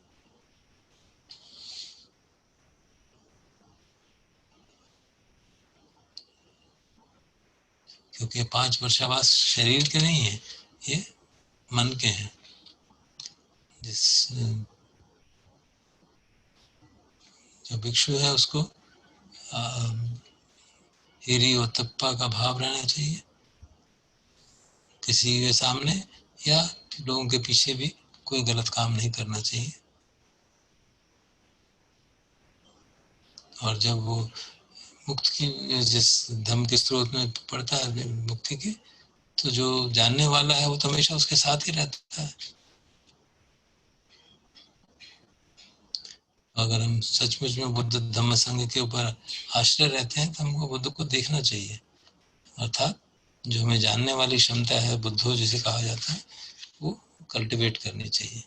क्योंकि 5 वर्षावास शरीर के नहीं है, ये मन के हैं। जिस जो भिक्षु है उसको हिरी और तप्पा का भाव रहना चाहिए। किसी के सामने या लोगों के पीछे भी कोई गलत काम नहीं करना चाहिए। और जब वो मुक्त की जिस धम्म के स्रोत में पढ़ता है मुक्ति के, तो जो जानने वाला है वो तो हमेशा उसके साथ ही रहता है। अगर हम सचमुच में बुद्ध धम्म संघ के ऊपर आश्रय रहते हैं तो हमको बुद्ध को देखना चाहिए, अर्थात जो हमें जानने वाली क्षमता है, बुद्धो जिसे कहा जाता है, वो कल्टीवेट करनी चाहिए।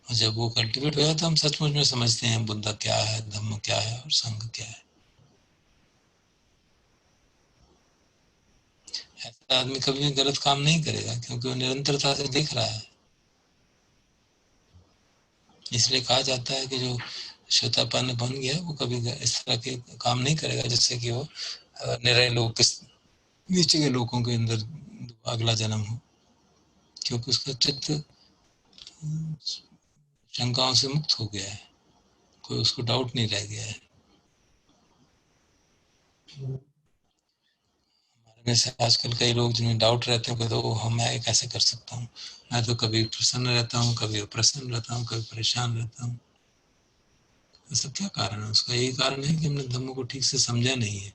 और जब वो कल्टीवेट हो जाता है तो हम सचमुच में समझते हैं बुद्ध क्या है, धम्म क्या है और संघ क्या है। ऐसा आदमी कभी भी गलत काम नहीं करेगा क्योंकि वो निरंतरता से देख रहा है। इसलिए कहा जाता है कि जो श्रोतापन्न बन गया वो कभी इस तरह के काम नहीं करेगा जिससे कि वो निरय लोग के नीचे के लोगों के अंदर अगला जन्म हो, क्योंकि उसका चित्त शंकाओं से मुक्त हो गया है, कोई उसको डाउट नहीं रह गया है। हमारे में से आजकल कई लोग जिन्हें डाउट रहते हैं तो मैं कैसे कर सकता हूँ, मैं तो कभी प्रसन्न रहता हूँ, कभी अप्रसन्न रहता हूँ, कभी परेशान रहता हूँ। ऐसा क्या कारण है? उसका यही कारण है कि हमने धर्म को ठीक से समझा नहीं है,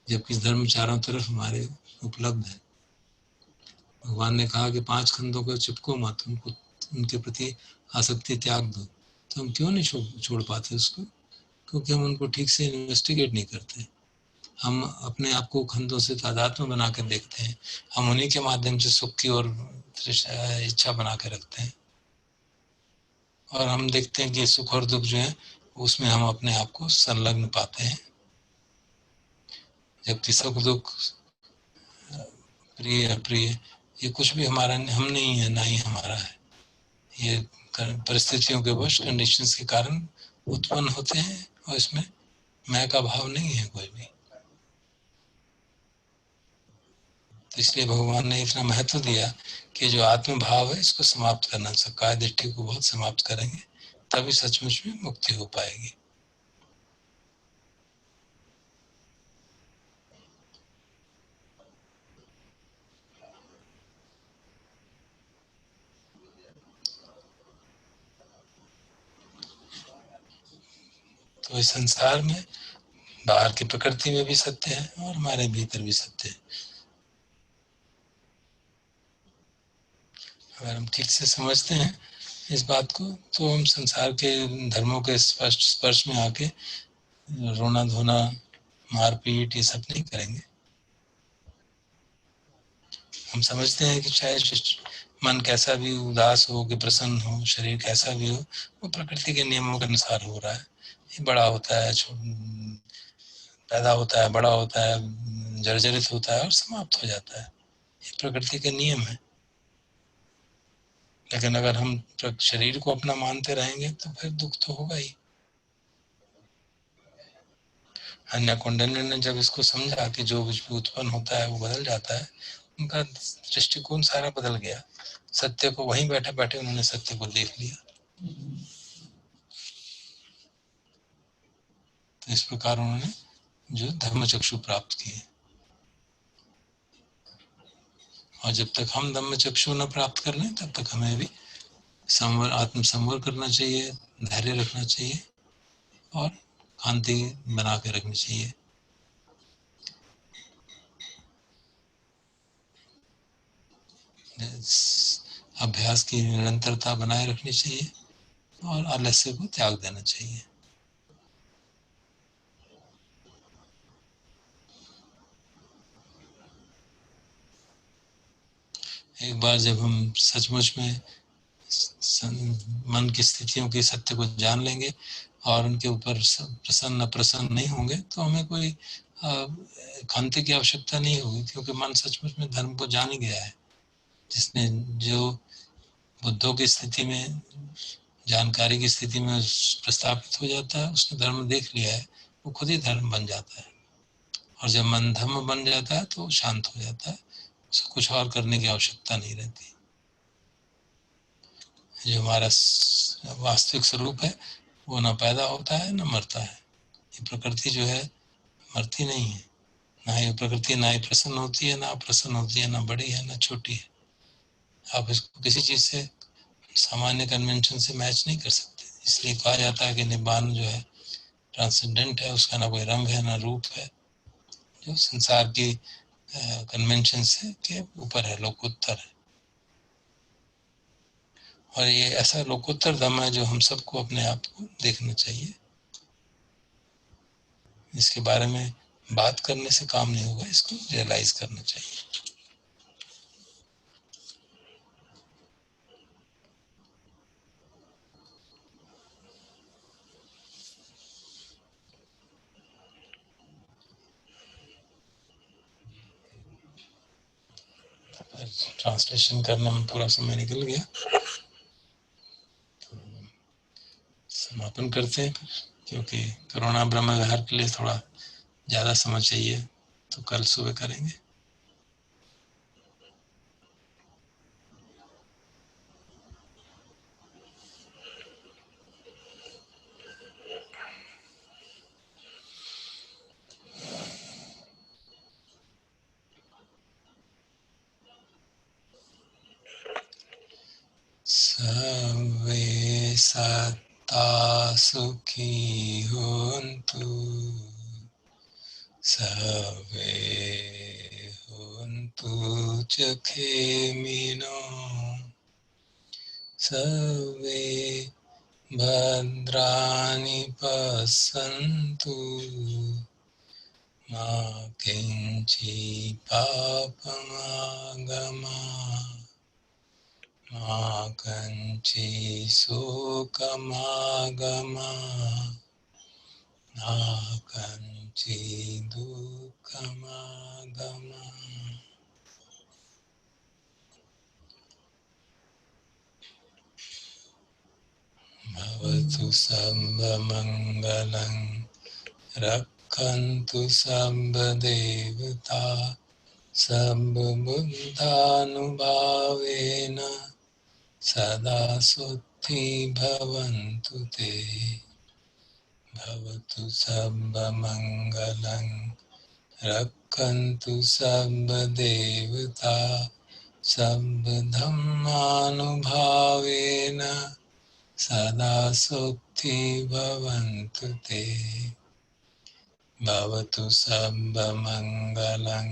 जबकि धर्म चारों तरफ हमारे उपलब्ध है। भगवान ने कहा कि 5 खंडों को चिपको मत, उनको उनके प्रति आसक्ति त्याग दो। तो हम क्यों नहीं छोड़ पाते उसको? क्योंकि हम उनको ठीक से इन्वेस्टिगेट नहीं करते। हम अपने आप को खंडों से तादात्म्य बना कर देखते हैं, हम उन्हीं के माध्यम से सुख की और इच्छा बना कर रखते हैं, और हम देखते हैं कि सुख और दुख जो है उसमें हम अपने आप को संलग्न पाते हैं, जबकि सुख दुख, प्रिय अप्रिय, ये कुछ भी हमारा हम नहीं है, ना ही हमारा है। ये परिस्थितियों के वश, कंडीशंस के कारण उत्पन्न होते हैं, और इसमें मैं का भाव नहीं है कोई भी। तो इसलिए भगवान ने इतना महत्व दिया कि जो आत्म भाव है इसको समाप्त करना, सकाय दृष्टि को बहुत समाप्त करेंगे तभी सचमुच में मुक्ति हो पाएगी। तो इस संसार में बाहर की प्रकृति में भी सत्य है और हमारे भीतर भी सत्य है। अगर हम ठीक से समझते हैं इस बात को तो हम संसार के धर्मों के स्पर्श में आके रोना धोना, मारपीट, ये सब नहीं करेंगे। हम समझते हैं कि चाहे मन कैसा भी उदास हो कि प्रसन्न हो, शरीर कैसा भी हो, वो प्रकृति के नियमों के अनुसार हो रहा है। ये बड़ा होता है, पैदा होता है, बड़ा होता है, जर्जरित होता है और समाप्त हो जाता है। ये प्रकृति के नियम है। लेकिन अगर हम शरीर को अपना मानते रहेंगे तो फिर दुख तो होगा ही। अन्य कौंडिन्य ने जब इसको समझा कि जो कुछ भी उत्पन्न होता है वो बदल जाता है, उनका दृष्टिकोण सारा बदल गया। सत्य को वहीं बैठे बैठे उन्होंने सत्य को देख लिया। तो इस प्रकार उन्होंने जो धर्मचक्षु प्राप्त किए। और जब तक हम धम्मचक्षु न प्राप्त कर लें तब तक हमें भी संवर, आत्म संवर करना चाहिए, धैर्य रखना चाहिए और शांति बना के रखनी चाहिए। अभ्यास की निरंतरता बनाए रखनी चाहिए और आलस्य को त्याग देना चाहिए। एक बार जब हम सचमुच में मन की स्थितियों की सत्य को जान लेंगे और उनके ऊपर प्रसन्न प्रसन्न नहीं होंगे तो हमें कोई खांति की आवश्यकता नहीं होगी, क्योंकि मन सचमुच में धर्म को जान ही गया है। जिसने जो बुद्धों की स्थिति में, जानकारी की स्थिति में प्रस्थापित हो जाता है, उसने धर्म देख लिया है, वो खुद ही धर्म बन जाता है। और जब मन धर्म बन जाता है तो शांत हो जाता है, उसे कुछ और करने की आवश्यकता नहीं रहती। जो हमारा वास्तविक स्वरूप है वो ना पैदा होता है ना मरता है। ये प्रकृति जो है मरती नहीं है, ना ये प्रकृति ना ही प्रसन्न होती है ना अप्रसन्न होती है, ना बड़ी है ना छोटी है। आप इसको किसी चीज से, सामान्य कन्वेंशन से मैच नहीं कर सकते। इसलिए कहा जाता है कि निब्बान जो है ट्रांसेंडेंट है, उसका ना कोई रंग है ना रूप है, जो संसार की कन्वेंशन से के ऊपर है, लोकोत्तर है। और ये ऐसा लोकोत्तर धम्म है जो हम सबको अपने आप को देखना चाहिए। इसके बारे में बात करने से काम नहीं होगा, इसको रियलाइज करना चाहिए। ट्रांसलेशन करने में पूरा समय निकल गया, तो समापन करते हैं फिर, क्योंकि करुणा ब्रह्म विहार के लिए थोड़ा ज़्यादा समय चाहिए, तो कल सुबह करेंगे। सर्वे सत्ता सुखी होन्तु, सर्वे होन्तु सुखिनो, सर्वे भद्राणि पश्यन्तु, मा किञ्चित् पापमागमात्, मा कञ्चित् शोकमागमात्, मा कञ्चित् दुःखमागमात्। भवतु सर्वमङ्गलं, रक्षन्तु सर्वदेवता, सर्वबुद्धानुभावेन सदा सुखी भवन्तु ते। भवतु सर्वमङ्गलं, रक्षन्तु सर्वदेवता, सर्वधर्मानुभावेन सदा सुखी भवन्तु ते। भवतु सर्वमङ्गलं,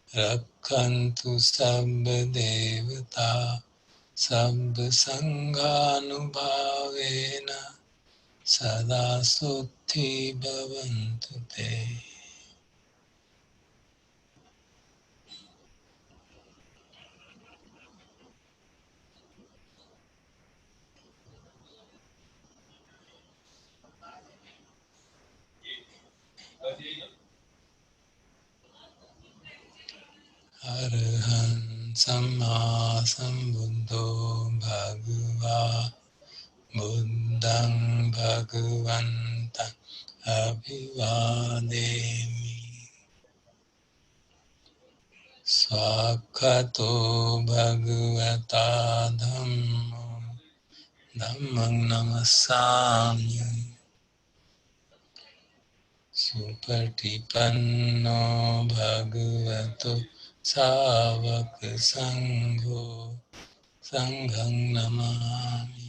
रक्षन्तु सर्वदेवता, सर्वसङ्घानुभावेन सदा सुखी भवन्तु ते। अरहं सम्मा सम्बुद्धो भगवा बुद्धं भगवन्तं अभिवादेमि। स्वाक्षतो भगवता धम्मं नमस्सामि। सुपटिपन्नो भगवतो सावक संघो, संघं नमामि।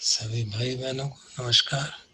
सभी भाई बहनों को नमस्कार।